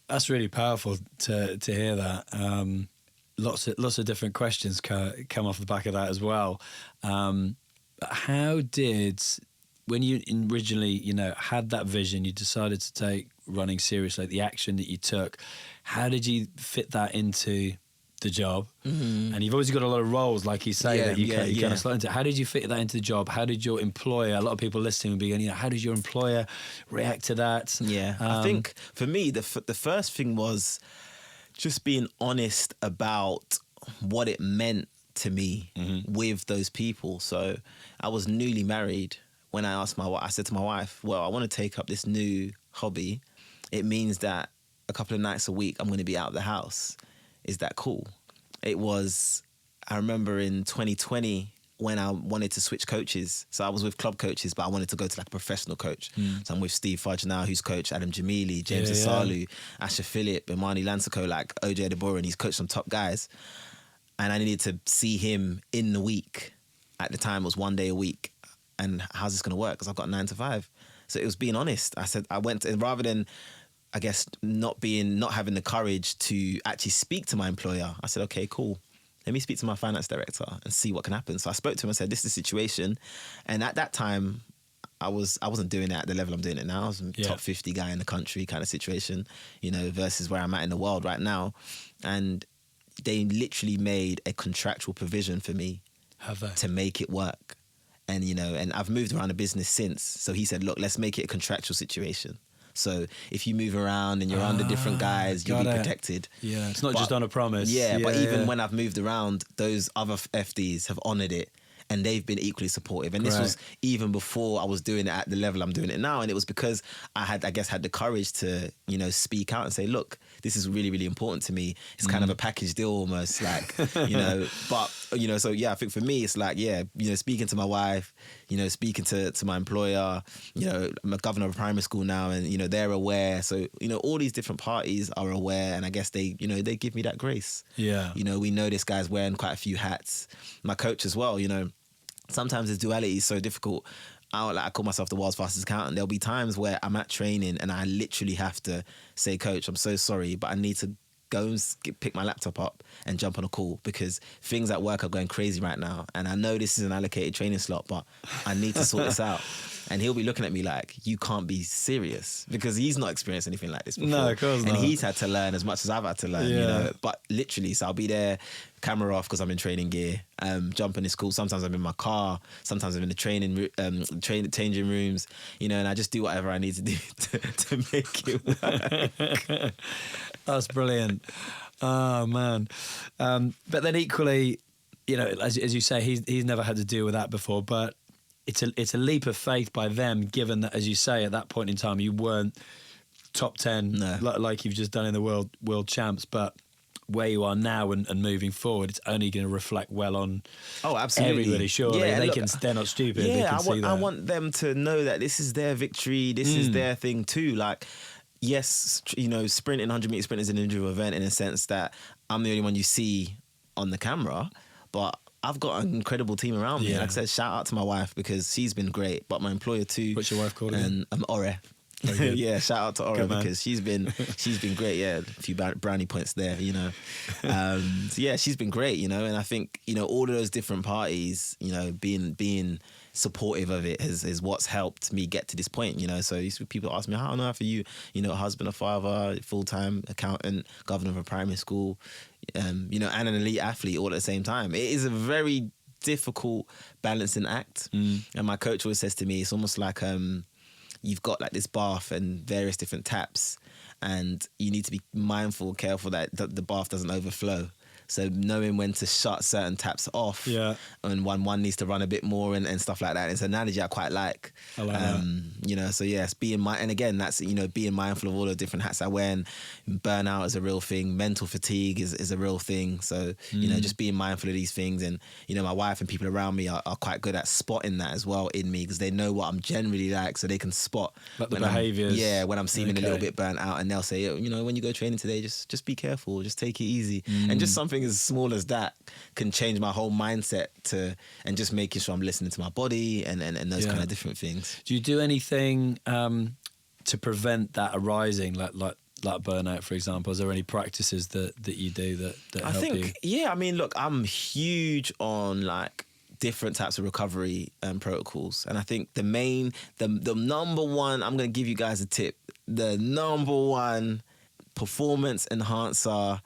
That's really powerful to hear that. Lots of different questions come off the back of that as well. How did, when you originally, you know, had that vision, you decided to take running seriously, like the action that you took, how did you fit that into the job? And you've always got a lot of roles, like you say, that you kind of slot into. How did you fit that into the job? How did your employer, a lot of people listening would be going, you know, how did your employer react to that? Yeah, I think for me, the first thing was just being honest about what it meant to me with those people. So I was newly married when I said to my wife, well, I want to take up this new hobby. It means that a couple of nights a week I'm going to be out of the house. Is that cool? I remember in 2020 when I wanted to switch coaches. So I was with club coaches, but I wanted to go to like a professional coach. So I'm with Steve Fudge now, who's coached Adam Jamili, James Asalu, Asher Phillip, Imani Lansako, like OJ Deborah, and he's coached some top guys. And I needed to see him in the week. At the time, it was 1 day a week. And how's this going to work? Because I've got 9 to 5. So it was being honest. I said, rather than, I guess, not having the courage to actually speak to my employer, I said, okay, cool. Let me speak to my finance director and see what can happen. So I spoke to him and said, this is the situation. And at that time, I wasn't doing it at the level I'm doing it now. I was a top 50 guy in the country kind of situation, you know, versus where I'm at in the world right now. And they literally made a contractual provision for me to make it work. And, you know, and I've moved around the business since. So he said, look, let's make it a contractual situation. So if you move around and you're under different guys, you'll be protected. Yeah, it's not just on a promise. Yeah, but even when I've moved around, those other FDs have honoured it. And they've been equally supportive. And this was even before I was doing it at the level I'm doing it now. And it was because I had the courage to, you know, speak out and say, look, this is really, really important to me. It's kind of a package deal almost, like, you know. But, you know, so yeah, I think for me, it's like, yeah, you know, speaking to my wife, you know, speaking to my employer, you know, I'm a governor of a primary school now and, you know, they're aware. So, you know, all these different parties are aware. And I guess they, you know, they give me that grace. Yeah. You know, we know this guy's wearing quite a few hats. My coach as well, you know. Sometimes this duality is so difficult. I call myself the world's fastest accountant. There'll be times where I'm at training and I literally have to say, coach, I'm so sorry, but I need to go and pick my laptop up and jump on a call because things at work are going crazy right now. And I know this is an allocated training slot, but I need to sort this out. And he'll be looking at me like, you can't be serious, because he's not experienced anything like this before. No, of course not. And he's had to learn as much as I've had to learn, you know. But literally, so I'll be there, camera off because I'm in training gear, jumping is cool. Sometimes I'm in my car, sometimes I'm in the changing rooms, you know, and I just do whatever I need to do to make it work. That's brilliant. Oh, man. But then equally, you know, as you say, he's never had to deal with that before, but it's a leap of faith by them, given that, as you say, at that point in time, you weren't top 10 like you've just done in the world champs, but where you are now and moving forward, it's only going to reflect well on everybody, surely. Yeah, they're not stupid. Yeah, they can I want them to know that this is their victory, this is their thing too. Like, yes, you know, sprinting 100-meter sprint is an individual event in a sense that I'm the only one you see on the camera, but I've got an incredible team around me. Yeah. Like I said, shout out to my wife because she's been great, but my employer too. What's your wife called again? And Ore. Yeah, shout out to Ore Good man. because she's been great. Yeah, a few brownie points there, you know. So yeah, she's been great, you know. And I think, you know, all of those different parties, you know, being supportive of it is what's helped me get to this point, you know. So people ask me, how on earth are you, you know, a husband, a father, full-time accountant, governor of a primary school, you know, and an elite athlete all at the same time. It is a very difficult balancing act. And my coach always says to me, it's almost like you've got like this bath and various different taps, and you need to be mindful, careful that the bath doesn't overflow. So knowing when to shut certain taps off, and one needs to run a bit more and stuff like that. It's an analogy I quite like. I like that. You know, so yes, and again, that's, you know, being mindful of all the different hats I wear. And burnout is a real thing. Mental fatigue is a real thing. So, you know, just being mindful of these things. And, you know, my wife and people around me are quite good at spotting that as well in me, because they know what I'm generally like, so they can spot like the behaviours. When I'm seeming a little bit burnt out, and they'll say, you know, when you go training today, just be careful, just take it easy. And just something as small as that can change my whole mindset and just making sure I'm listening to my body and those kind of different things. Do you do anything to prevent that arising, like burnout, for example? Is there any practices that you do that help you? Yeah, I mean, look, I'm huge on like different types of recovery protocols, and I think the number one, I'm going to give you guys a tip, the number one performance enhancer,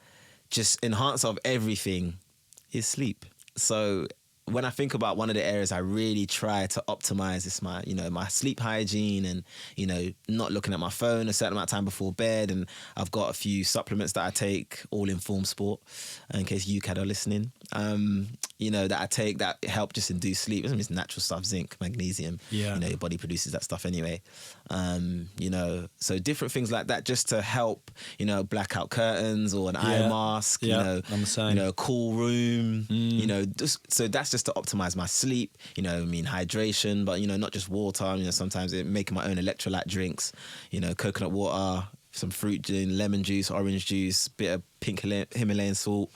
just enhancer of everything, is sleep. So when I think about one of the areas I really try to optimize is my sleep hygiene, and, you know, not looking at my phone a certain amount of time before bed. And I've got a few supplements that I take, all in Form Sport, in case UCAD are listening, you know, that I take that help just induce sleep. It's natural stuff, zinc, magnesium. Yeah. You know, your body produces that stuff anyway. You know, so different things like that just to help, you know, blackout curtains or an eye mask, you know, I'm the same. you know, a cool room, you know, so that's just to optimize my sleep, you know, I mean, hydration, but, you know, not just water, you know, sometimes making my own electrolyte drinks, you know, coconut water, some fruit juice, lemon juice, orange juice, bit of pink Himalayan salt.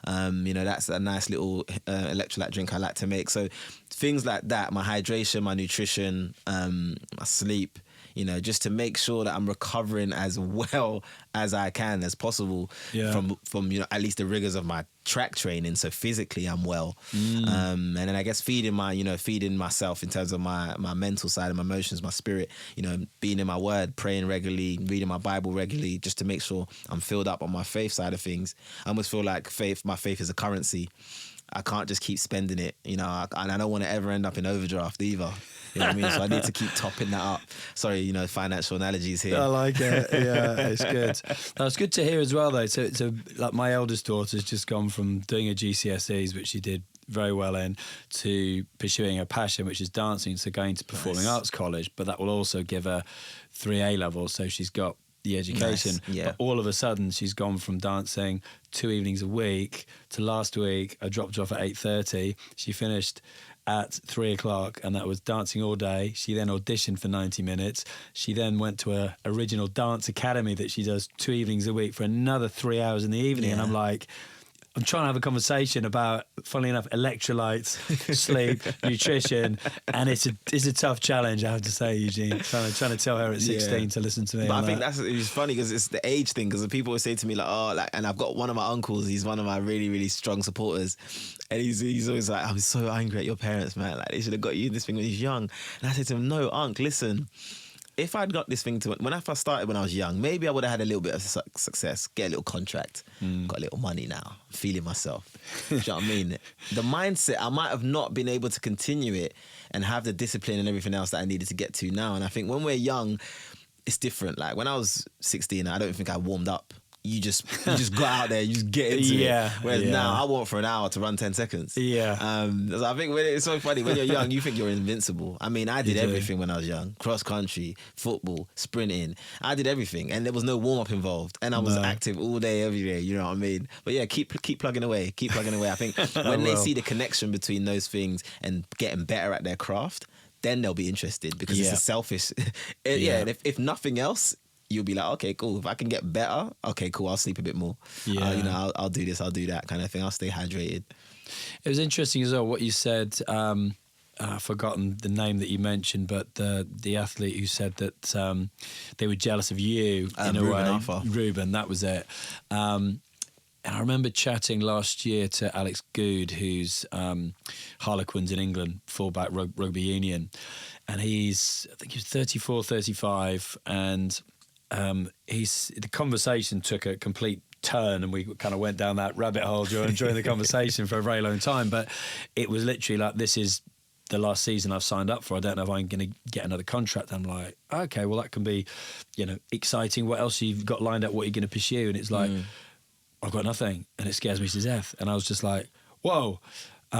You know, that's a nice little electrolyte drink I like to make. So things like that, my hydration, my nutrition, my sleep, you know, just to make sure that I'm recovering as well as I can, as possible, from you know, at least the rigors of my track training. So physically I'm well. And then I guess feeding myself in terms of my mental side and my emotions, my spirit, you know, being in my word, praying regularly, reading my Bible regularly, just to make sure I'm filled up on my faith side of things. I almost feel like my faith is a currency. I can't just keep spending it, you know, and I don't want to ever end up in overdraft either. You know what I mean? So I need to keep topping that up. Sorry, you know, financial analogies here. I like it. Yeah, it's good. It's good to hear as well, though. So like my eldest daughter's just gone from doing her GCSEs, which she did very well in, to pursuing her passion, which is dancing. So going to Performing Arts College, but that will also give her 3 A levels. So she's got the education. Nice. Yeah. But all of a sudden, she's gone from dancing 2 evenings a week to last week, I dropped her off at 8:30. She finished at 3 o'clock, and that was dancing all day. She then auditioned for 90 minutes. She then went to a original dance academy that she does 2 evenings a week for another 3 hours in the evening. And I'm like, I'm trying to have a conversation about, funnily enough, electrolytes, sleep, nutrition, and it's a tough challenge, I have to say, Eugene. Trying to tell her at 16 to listen to me. But I think it's funny because it's the age thing. Because people always say to me like, and I've got one of my uncles. He's one of my really, really strong supporters, and he's always like, I'm so angry at your parents, man. Like, they should have got you this thing when you was young. And I said to him, no, Unc, listen. If I'd got this thing when I first started when I was young, maybe I would have had a little bit of success, get a little contract, got a little money now, feeling myself. Do you know what I mean? The mindset, I might have not been able to continue it and have the discipline and everything else that I needed to get to now. And I think when we're young, it's different. Like when I was 16, I don't think I warmed up. You just got out there, you just get into it. Whereas now I want for an hour to run 10 seconds. So I think it's so funny, when you're young, you think you're invincible. I mean, I did everything when I was young. Cross country, football, sprinting. I did everything, and there was no warm up involved. And I was active all day, every day. You know what I mean? But yeah, keep plugging away. Keep plugging away. I think when they see the connection between those things and getting better at their craft, then they'll be interested, because it's a selfish. If nothing else, you'll be like, okay, cool. If I can get better, okay, cool. I'll sleep a bit more. Yeah. You know, I'll do this, I'll do that kind of thing. I'll stay hydrated. It was interesting as well what you said. I've forgotten the name that you mentioned, but the athlete who said that they were jealous of you in a Ruben way. Arthur. Ruben, that was it. And I remember chatting last year to Alex Good, who's Harlequins in England, fullback rugby union. And I think he's 34, 35. And the conversation took a complete turn, and we kind of went down that rabbit hole during the conversation for a very long time. But it was literally like, this is the last season I've signed up for. I don't know if I'm going to get another contract. I'm like, okay, well, that can be, exciting. What else you've got lined up? What are you going to pursue? And it's like, I've got nothing, and it scares me to death. And I was just like, whoa.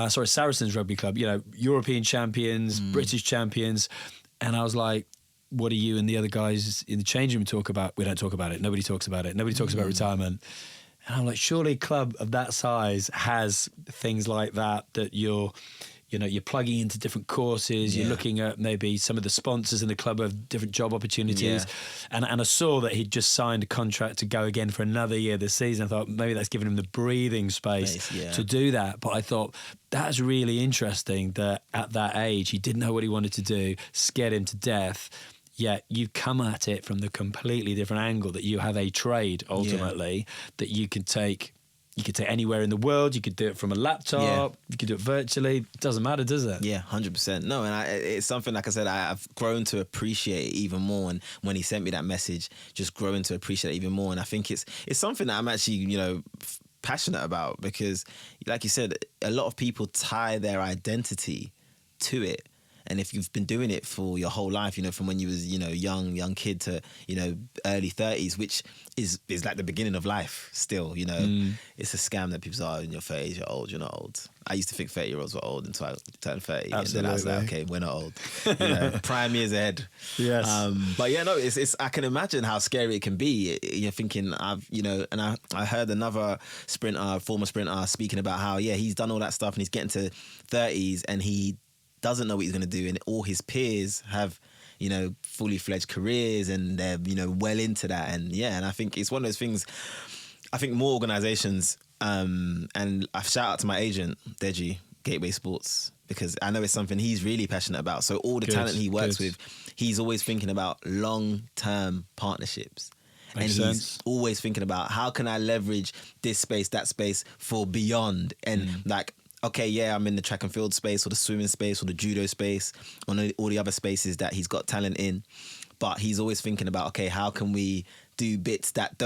Saracens Rugby Club, European champions, British champions. And I was like, what do you and the other guys in the changing room talk about? We don't talk about it. Nobody talks about it. Nobody talks about retirement. And I'm like, surely a club of that size has things like that you're plugging into different courses. You're looking at maybe some of the sponsors in the club have different job opportunities. And I saw that he'd just signed a contract to go again for another year this season. I thought maybe that's given him the breathing space to do that. But I thought that's really interesting that at that age, he didn't know what he wanted to do, scared him to death. Yet you come at it from the completely different angle, that you have a trade ultimately that you can take. You could take anywhere in the world. You could do it from a laptop. You could do it virtually. It doesn't matter, does it? Yeah, 100%. No, and it's something, like I said, I've grown to appreciate it even more. And when he sent me that message, just growing to appreciate it even more. And I think it's something that I'm actually, passionate about, because, like you said, a lot of people tie their identity to it. And if you've been doing it for your whole life, from when you was, young kid to, early 30s, which is like the beginning of life still, It's a scam that people say, oh, in your 30s, you're old, you're not old. I used to think 30-year-olds were old until I turned 30. Absolutely. And then I was like, okay, we're not old. Prime years ahead. Yes. But yeah, no, it's I can imagine how scary it can be. You're thinking, and I heard another former sprinter speaking about how, he's done all that stuff and he's getting to 30s and he doesn't know what he's going to do, and all his peers have, fully fledged careers, and they're, well into that. And I think it's one of those things. I think more organisations, and I shout out to my agent, Deji, Gateway Sports, because I know it's something he's really passionate about. So all the talent he works with, he's always thinking about long-term partnerships. Makes sense. He's always thinking about, how can I leverage this space, that space for beyond, and okay, I'm in the track and field space or the swimming space or the judo space or all the other spaces that he's got talent in. But he's always thinking about, okay, how can we do bits that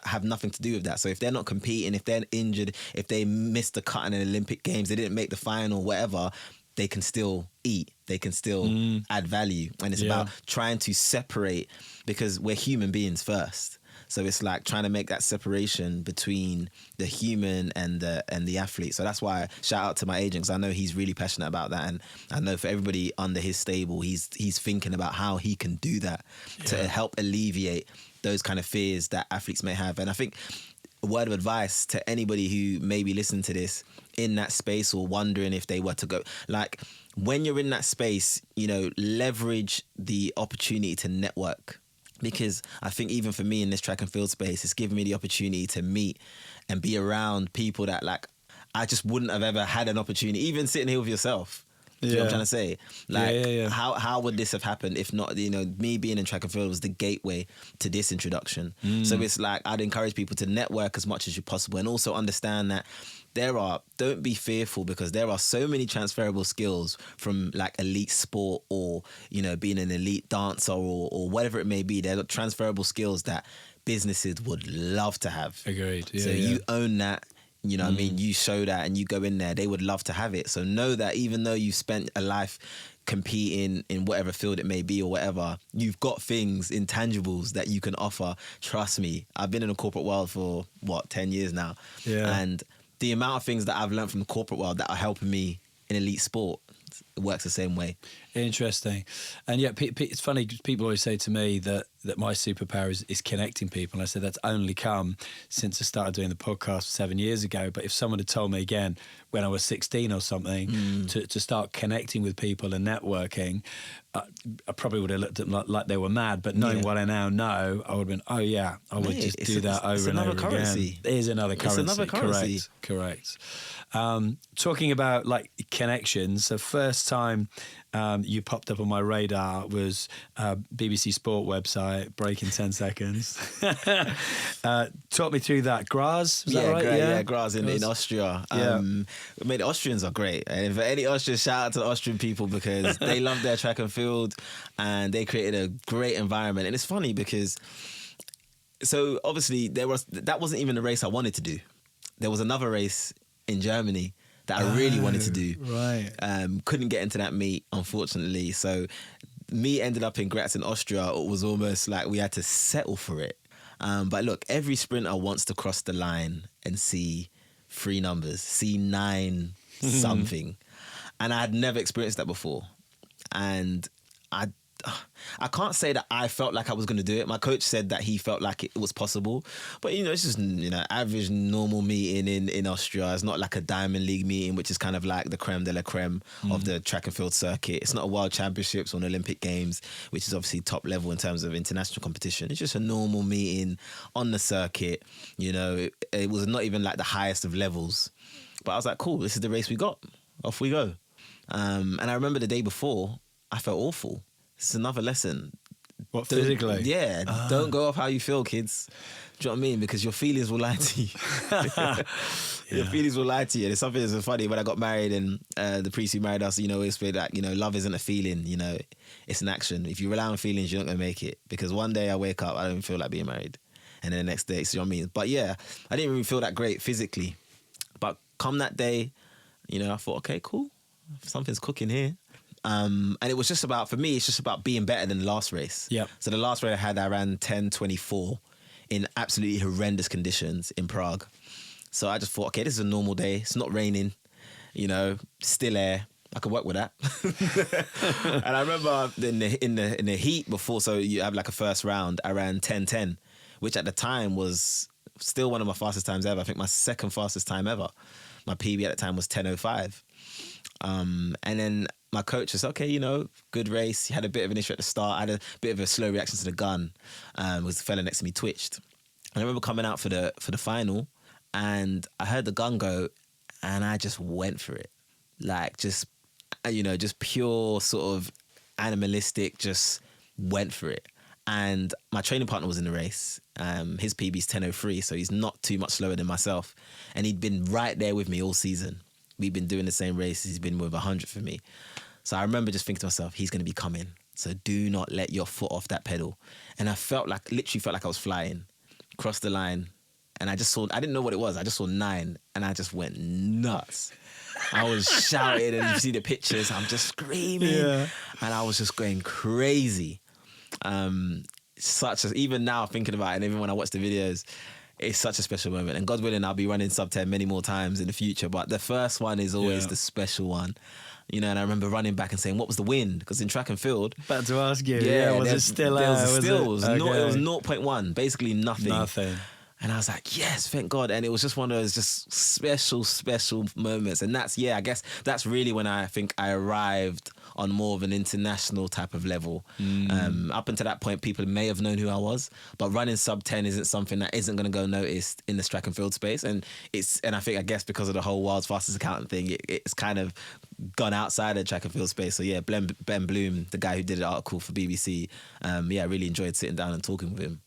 have nothing to do with that? So if they're not competing, if they're injured, if they missed the cut in the Olympic Games, they didn't make the final, whatever, they can still eat. They can still add value. And it's about trying to separate, because we're human beings first. So it's like trying to make that separation between the human and the athlete. So that's why shout out to my agent, because I know he's really passionate about that, and I know for everybody under his stable, he's thinking about how he can do that to help alleviate those kind of fears that athletes may have. And I think a word of advice to anybody who may be listening to this in that space or wondering if they were to go, like, when you're in that space, leverage the opportunity to network. Because I think even for me in this track and field space, it's given me the opportunity to meet and be around people that, like, I just wouldn't have ever had an opportunity, even sitting here with yourself. Do you know what I'm trying to say? Like, how would this have happened if not, me being in track and field was the gateway to this introduction. So it's like, I'd encourage people to network as much as possible, and also understand that don't be fearful, because there are so many transferable skills from, like, elite sport or, being an elite dancer or whatever it may be. There are transferable skills that businesses would love to have. Agreed. Yeah, so you own that. What I mean? You show that and you go in there, they would love to have it. So know that even though you've spent a life competing in whatever field it may be or whatever, you've got things, intangibles that you can offer. Trust me, I've been in the corporate world for, 10 years now. Yeah. And the amount of things that I've learned from the corporate world that are helping me in elite sport, it works the same way. Interesting. And it's funny, because people always say to me that that my superpower is connecting people. And I said that's only come since I started doing the podcast 7 years ago. But if someone had told me again when I was 16 or something to start connecting with people and networking, I probably would have looked at them like they were mad. But knowing what I now know, I would have been, oh yeah, I would just do that over and over again. It is another currency. It's another currency. Correct. Talking about like connections, the first time you popped up on my radar was BBC Sport website, break in 10 seconds. Talk me through that. Graz, was that right? Yeah, Graz in Austria. I mean, the Austrians are great. And for any Austrians, shout out to the Austrian people because they love their track and field and they created a great environment. And it's funny because, so obviously that wasn't even the race I wanted to do. There was another race in Germany that I really wanted to do. Right. Couldn't get into that meet, unfortunately. So me ended up in Graz in Austria. It was almost like we had to settle for it. But look, every sprinter wants to cross the line and see 3 numbers, see 9 something. And I had never experienced that before. And I can't say that I felt like I was going to do it. My coach said that he felt like it was possible. But, it's just, average normal meeting in Austria. It's not like a Diamond League meeting, which is kind of like the creme de la creme of the track and field circuit. It's not a World Championships or an Olympic Games, which is obviously top level in terms of international competition. It's just a normal meeting on the circuit. It was not even like the highest of levels. But I was like, cool, this is the race we got. Off we go. And I remember the day before, I felt awful. It's another lesson. What, physically? Yeah. Don't go off how you feel, kids. Do you know what I mean? Because your feelings will lie to you. Your feelings will lie to you. And it's something that's funny. When I got married and the priest who married us, always said that, love isn't a feeling, it's an action. If you rely on feelings, you're not going to make it. Because one day I wake up, I don't feel like being married. And then the next day, you know what I mean? But yeah, I didn't even feel that great physically. But come that day, I thought, okay, cool. Something's cooking here. And it was just about, for me, it's just about being better than the last race. Yep. So the last race I ran 10:24 in absolutely horrendous conditions in Prague. So I just thought, okay, this is a normal day. It's not raining, still air. I could work with that. And I remember in the heat before, so you have like a first round, I ran 10:10, which at the time was still one of my fastest times ever. I think my second fastest time ever. My PB at the time was 10:05. And then my coach was, okay, good race. He had a bit of an issue at the start. I had a bit of a slow reaction to the gun. Was the fella next to me twitched. And I remember coming out for the final and I heard the gun go and I just went for it. Like just pure sort of animalistic, just went for it. And my training partner was in the race. His PB's 10:03, so he's not too much slower than myself. And he'd been right there with me all season. We've been doing the same races. He's been with 100 for me. So I remember just thinking to myself, he's going to be coming. So do not let your foot off that pedal. And I literally felt like I was flying. Crossed the line. And I didn't know what it was. I just saw 9 and I just went nuts. I was shouting and you see the pictures. I'm just screaming. Yeah. And I was just going crazy. Even now thinking about it and even when I watch the videos, it's such a special moment. And God willing, I'll be running sub 10 many more times in the future. But the first one is always the special one. And I remember running back and saying, what was the wind? Because in track and field... About to ask you. Was it still... It was 0.1, basically nothing. And I was like, yes, thank God. And it was just one of those just special moments. And I guess that's really when I think I arrived on more of an international type of level. Up until that point, people may have known who I was, but running sub 10 isn't something that isn't going to go noticed in the track and field space. And I think, I guess because of the whole world's fastest accountant thing, it's kind of gone outside the track and field space. So yeah, Ben Bloom, the guy who did the article for BBC, I really enjoyed sitting down and talking with him.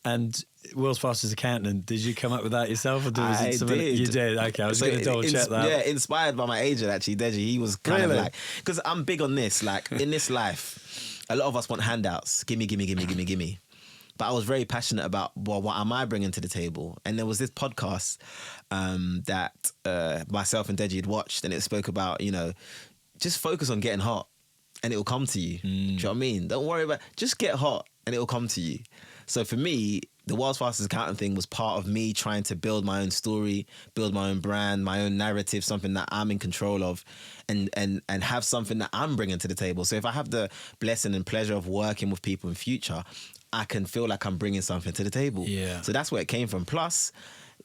And world's fastest accountant, did you come up with that yourself? Or I did. You did? Okay, I was going to double check that. Yeah, inspired by my agent actually, Deji. He was kind of like, because I'm big on this, like in this life, a lot of us want handouts. Gimme. But I was very passionate about, what am I bringing to the table? And there was this podcast that myself and Deji had watched, and it spoke about, just focus on getting hot and it will come to you. Do you know what I mean? Don't worry about, just get hot and it will come to you. So for me, the world's fastest accountant thing was part of me trying to build my own story, build my own brand, my own narrative, something that I'm in control of, and have something that I'm bringing to the table. So if I have the blessing and pleasure of working with people in future, I can feel like I'm bringing something to the table. Yeah. So that's where it came from. Plus,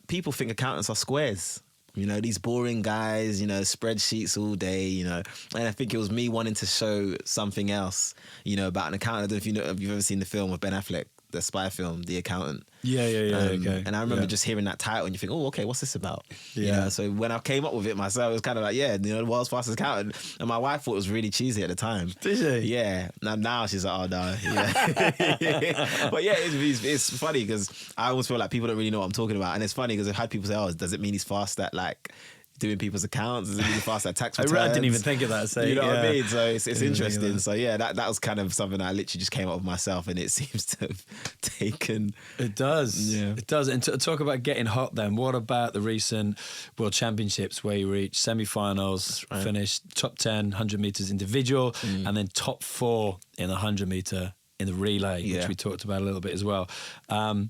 people think accountants are squares. You know, these boring guys, you know, spreadsheets all day, you know. And I think it was me wanting to show something else, you know, about an accountant. I don't know if you know, if you've ever seen the film with Ben Affleck, the spy film, The Accountant. Yeah, okay. And I remember just hearing that title and you think, oh, okay, what's this about? You Yeah. know, so when I came up with it myself, it was kind of like, yeah, you know, the world's fastest accountant. And my wife thought it was really cheesy at the time. Did she? Yeah. Now she's like, oh, no. Yeah. But yeah, it's funny because I almost feel like people don't really know what I'm talking about. And it's funny because I've had people say, oh, does it mean he's fast at like doing people's accounts? Does it mean he's fast at tax returns? I didn't even think of that. So, you know what I mean? So it's Didn't even think of interesting. that. So yeah, that was kind of something that I literally just came up with myself, and it seems to have taken. It does. Yeah. It does. And to talk about getting hot then, what about the recent World Championships where you reached semi-finals, right. finished top 10, 100 metres individual, and then top 4 in the 100 metre in the relay, which we talked about a little bit as well. Tell me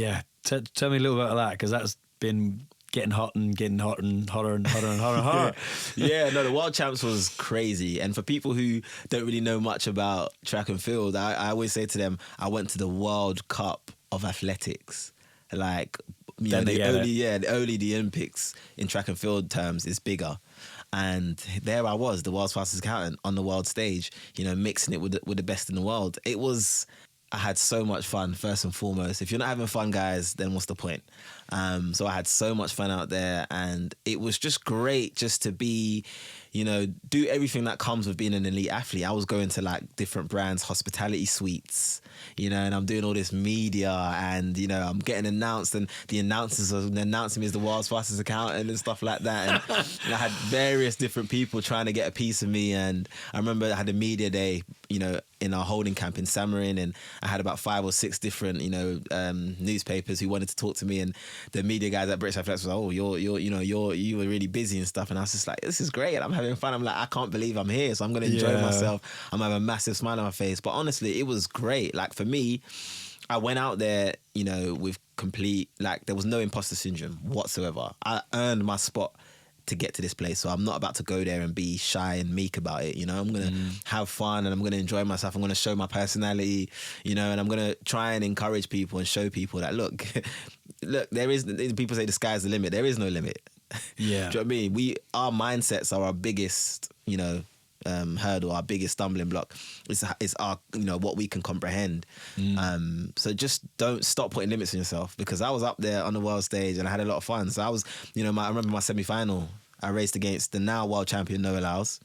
a little bit about that, because that's been getting hot and getting hotter and hotter and hotter and hotter and hotter. Yeah, no, the World Champs was crazy. And for people who don't really know much about track and field, I always say to them, I went to the World Cup of Athletics. Like, you know, only the Olympics in track and field terms is bigger. And there I was, the world's fastest accountant on the world stage, you know, mixing it with the best in the world. I had so much fun, first and foremost. If you're not having fun, guys, then what's the point? So I had so much fun out there, and it was just great just to be, you know, do everything that comes with being an elite athlete. I was going to like different brands, hospitality suites, you know, and I'm doing all this media, and, you know, I'm getting announced, and the announcers are announcing me as the world's fastest accountant and stuff like that. And I had various different people trying to get a piece of me. And I remember I had a media day, you know, in our holding camp in Samarin, and I had about 5 or 6 different, you know, newspapers who wanted to talk to me, and the media guys at British Athletics was like, oh, you were really busy and stuff. And I was just like, this is great, and I'm having fun. I'm like, I can't believe I'm here, so I'm going to enjoy myself. I'm going to have a massive smile on my face. But honestly, it was great. Like, for me, I went out there, you know, with complete, like, there was no imposter syndrome whatsoever. I earned my spot to get to this place, so I'm not about to go there and be shy and meek about it. You know, I'm gonna have fun, and I'm gonna enjoy myself. I'm gonna show my personality, you know, and I'm gonna try and encourage people and show people that look, there is. People say the sky's the limit. There is no limit. Yeah. Do you know what I mean? Our mindsets are our biggest, you know, hurdle, our biggest stumbling block. It's our, you know, what we can comprehend. So just don't stop putting limits on yourself, because I was up there on the world stage and I had a lot of fun. So I was, you know, I remember my semi-final, I raced against the now world champion Noah Lyles.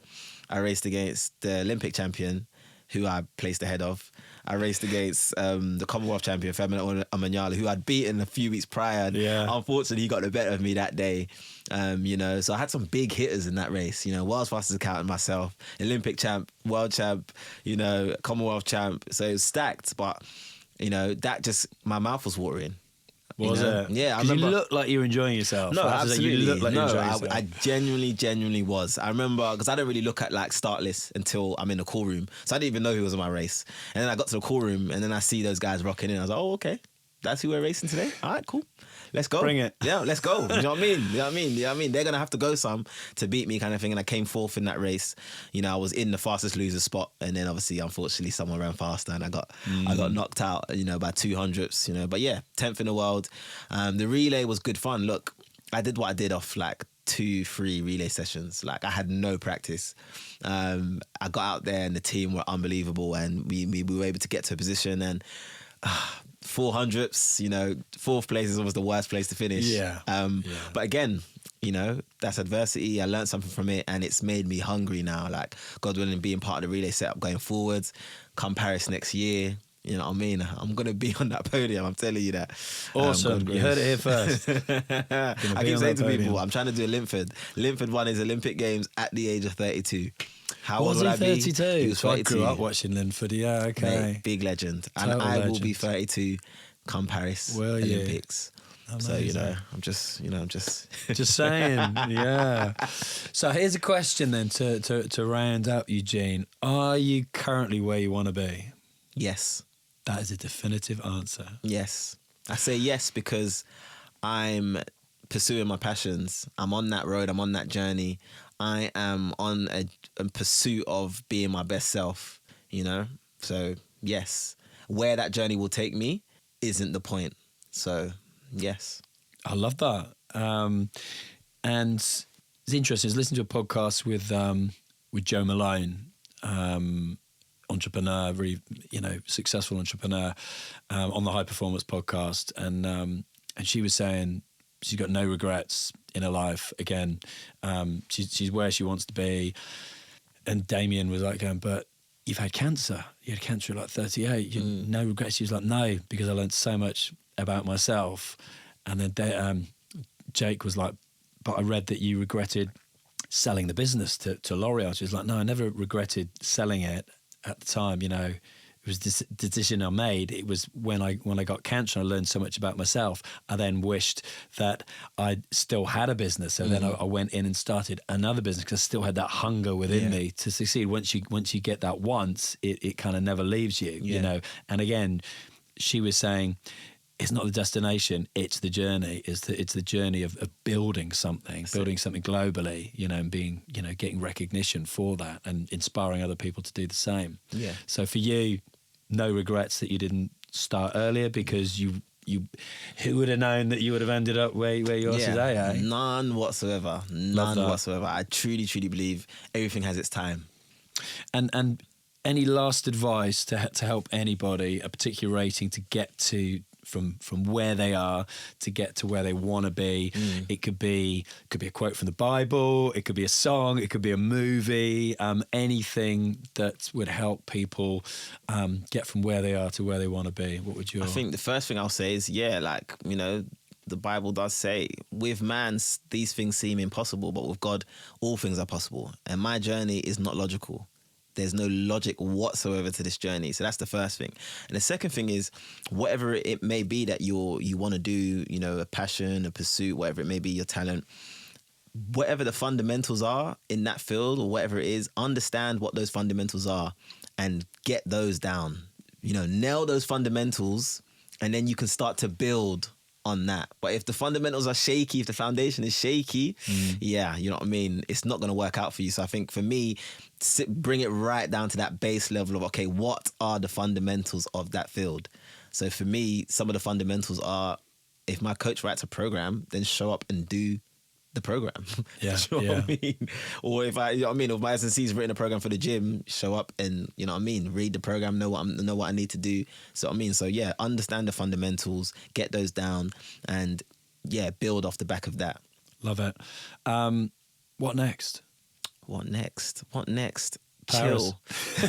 I raced against the Olympic champion, who I placed ahead of. I raced against the Commonwealth champion, Femina Omanyala, who I'd beaten a few weeks prior. And unfortunately, he got the better of me that day. You know, so I had some big hitters in that race. You know, world's fastest accountant myself, Olympic champ, world champ, you know, Commonwealth champ. So it was stacked, but, you know, that just, my mouth was watering. Was it? Yeah, I 'Cause remember. you look like you were enjoying yourself. No, absolutely. You look like you were enjoying yourself. I genuinely was. I remember, because I don't really look at like start lists until I'm in the call room. So I didn't even know who was in my race. And then I got to the call room, and then I see those guys rocking in. I was like, oh, okay. That's who we're racing today? All right, cool. Let's go. Bring it. Yeah, let's go. You know what I mean? You know what I mean? You know what I mean? They're going to have to go some to beat me, kind of thing. And I came fourth in that race. You know, I was in the fastest loser spot. And then obviously, unfortunately, someone ran faster, and I got knocked out, you know, by 200ths, you know. But yeah, 10th in the world. The relay was good fun. Look, I did what I did off like 2-3 relay sessions. Like, I had no practice. I got out there, and the team were unbelievable. And we were able to get to a position, and 400ths, you know, 4th place is always the worst place to finish. But again, you know, that's adversity. I learned something from it, and it's made me hungry now. Like, God willing, being part of the relay setup going forwards. Come Paris next year, you know what I mean? I'm going to be on that podium. I'm telling you that. Awesome. You heard it here first. I keep saying to people, I'm trying to do a Linford. Linford won his Olympic Games at the age of 32. How old would I be? 32? He was 32. So I grew up watching Linford. Yeah, okay. Mate, big legend. Total and I will legend. be 32 come Paris Olympics. Amazing. So, you know, I'm just Just saying, yeah. So here's a question then to round up, Eugene. Are you currently where you want to be? Yes. That is a definitive answer. Yes. I say yes because I'm pursuing my passions. I'm on that road. I'm on that journey. I am on a pursuit of being my best self, you know? So, yes. where that journey will take me isn't the point. So, yes. I love that. And it's interesting. I was listening to a podcast with Joe Malone, entrepreneur, really, successful entrepreneur, on the High Performance podcast, and she was saying she's got no regrets in her life. Again, she's where she wants to be. And Damien was like going, but you've had cancer. You had cancer at like 38. No regrets. She was like, no, because I learned so much about myself. And then Jake was like, but I read that you regretted selling the business to L'Oreal. She was like, no, I never regretted selling it at the time. It was this decision I made. It was when I got cancer, I learned so much about myself. I then wished that I still had a business. So then I went in and started another business because I still had that hunger within me to succeed. Once you get that once, it kind of never leaves you, you know. And again, she was saying, it's not the destination, it's the journey. It's the journey of building something globally, and being, getting recognition for that and inspiring other people to do the same. Yeah. So for you, no regrets that you didn't start earlier, because who would have known that you would have ended up where you are today, eh? None whatsoever. None whatsoever. I truly, truly believe everything has its time. And any last advice to help anybody, a particular rating to get to from where they are to get to where they want to be? It could be a quote from the Bible, it could be a song, it could be a movie, anything that would help people get from where they are to where they want to be. What would you? I think the first thing I'll say is, the Bible does say, with man, these things seem impossible, but with God, all things are possible. And my journey is not logical. There's no logic whatsoever to this journey. So that's the first thing. And the second thing is, whatever it may be that you want to do, a passion, a pursuit, whatever it may be, your talent, whatever the fundamentals are in that field or whatever it is, understand what those fundamentals are and get those down. Nail those fundamentals, and then you can start to build on that. But if the fundamentals are shaky, if the foundation is shaky, you know what I mean, it's not going to work out for you. So I think for me, bring it right down to that base level of, okay, what are the fundamentals of that field? So for me, some of the fundamentals are, if my coach writes a program, then show up and do the program. Yeah, you know what I mean? Or if if my S&C's written a program for the gym, show up and, read the program, know what I need to do. So understand the fundamentals, get those down, and build off the back of that. Love it. What next? What next? Paris. Chill.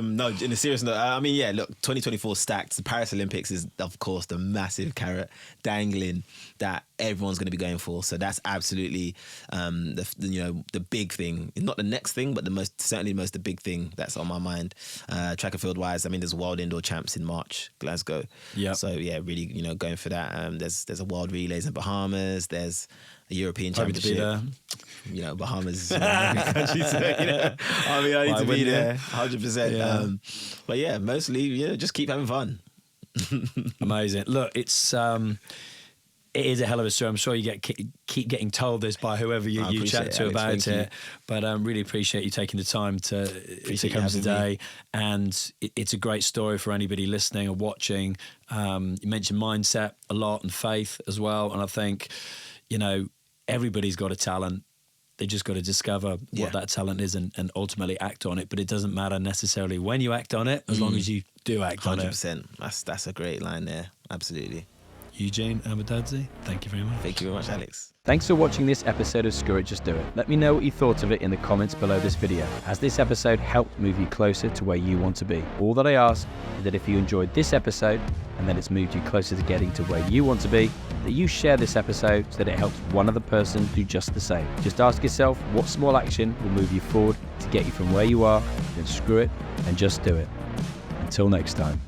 No, in a serious note, look, 2024 stacked. The Paris Olympics is, of course, the massive carrot dangling that everyone's going to be going for. So that's absolutely the big thing. Not the next thing, but the big thing that's on my mind. Track and field wise, there's World Indoor Champs in March, Glasgow. Yeah. So really, going for that. There's a World Relays in Bahamas. There's a European Championship. To be there. Bahamas is a country, so, I need to be there, 100%. Yeah. But mostly, just keep having fun. Amazing. Look, it is a hell of a story. I'm sure you keep getting told this by whoever you chat to about it. But I really appreciate you taking the time to come today. And it's a great story for anybody listening or watching. You mentioned mindset a lot and faith as well. And I think, everybody's got a talent. They just got to discover what that talent is and ultimately act on it. But it doesn't matter necessarily when you act on it, as long as you do act on it. 100%. That's a great line there. Absolutely. Eugene Amo-Dazie, thank you very much. Thank you very much, Alex. Thanks for watching this episode of Screw It, Just Do It. Let me know what you thought of it in the comments below this video, as this episode helped move you closer to where you want to be. All that I ask is that if you enjoyed this episode and that it's moved you closer to getting to where you want to be, that you share this episode so that it helps one other person do just the same. Just ask yourself, what small action will move you forward to get you from where you are, then screw it and just do it. Until next time.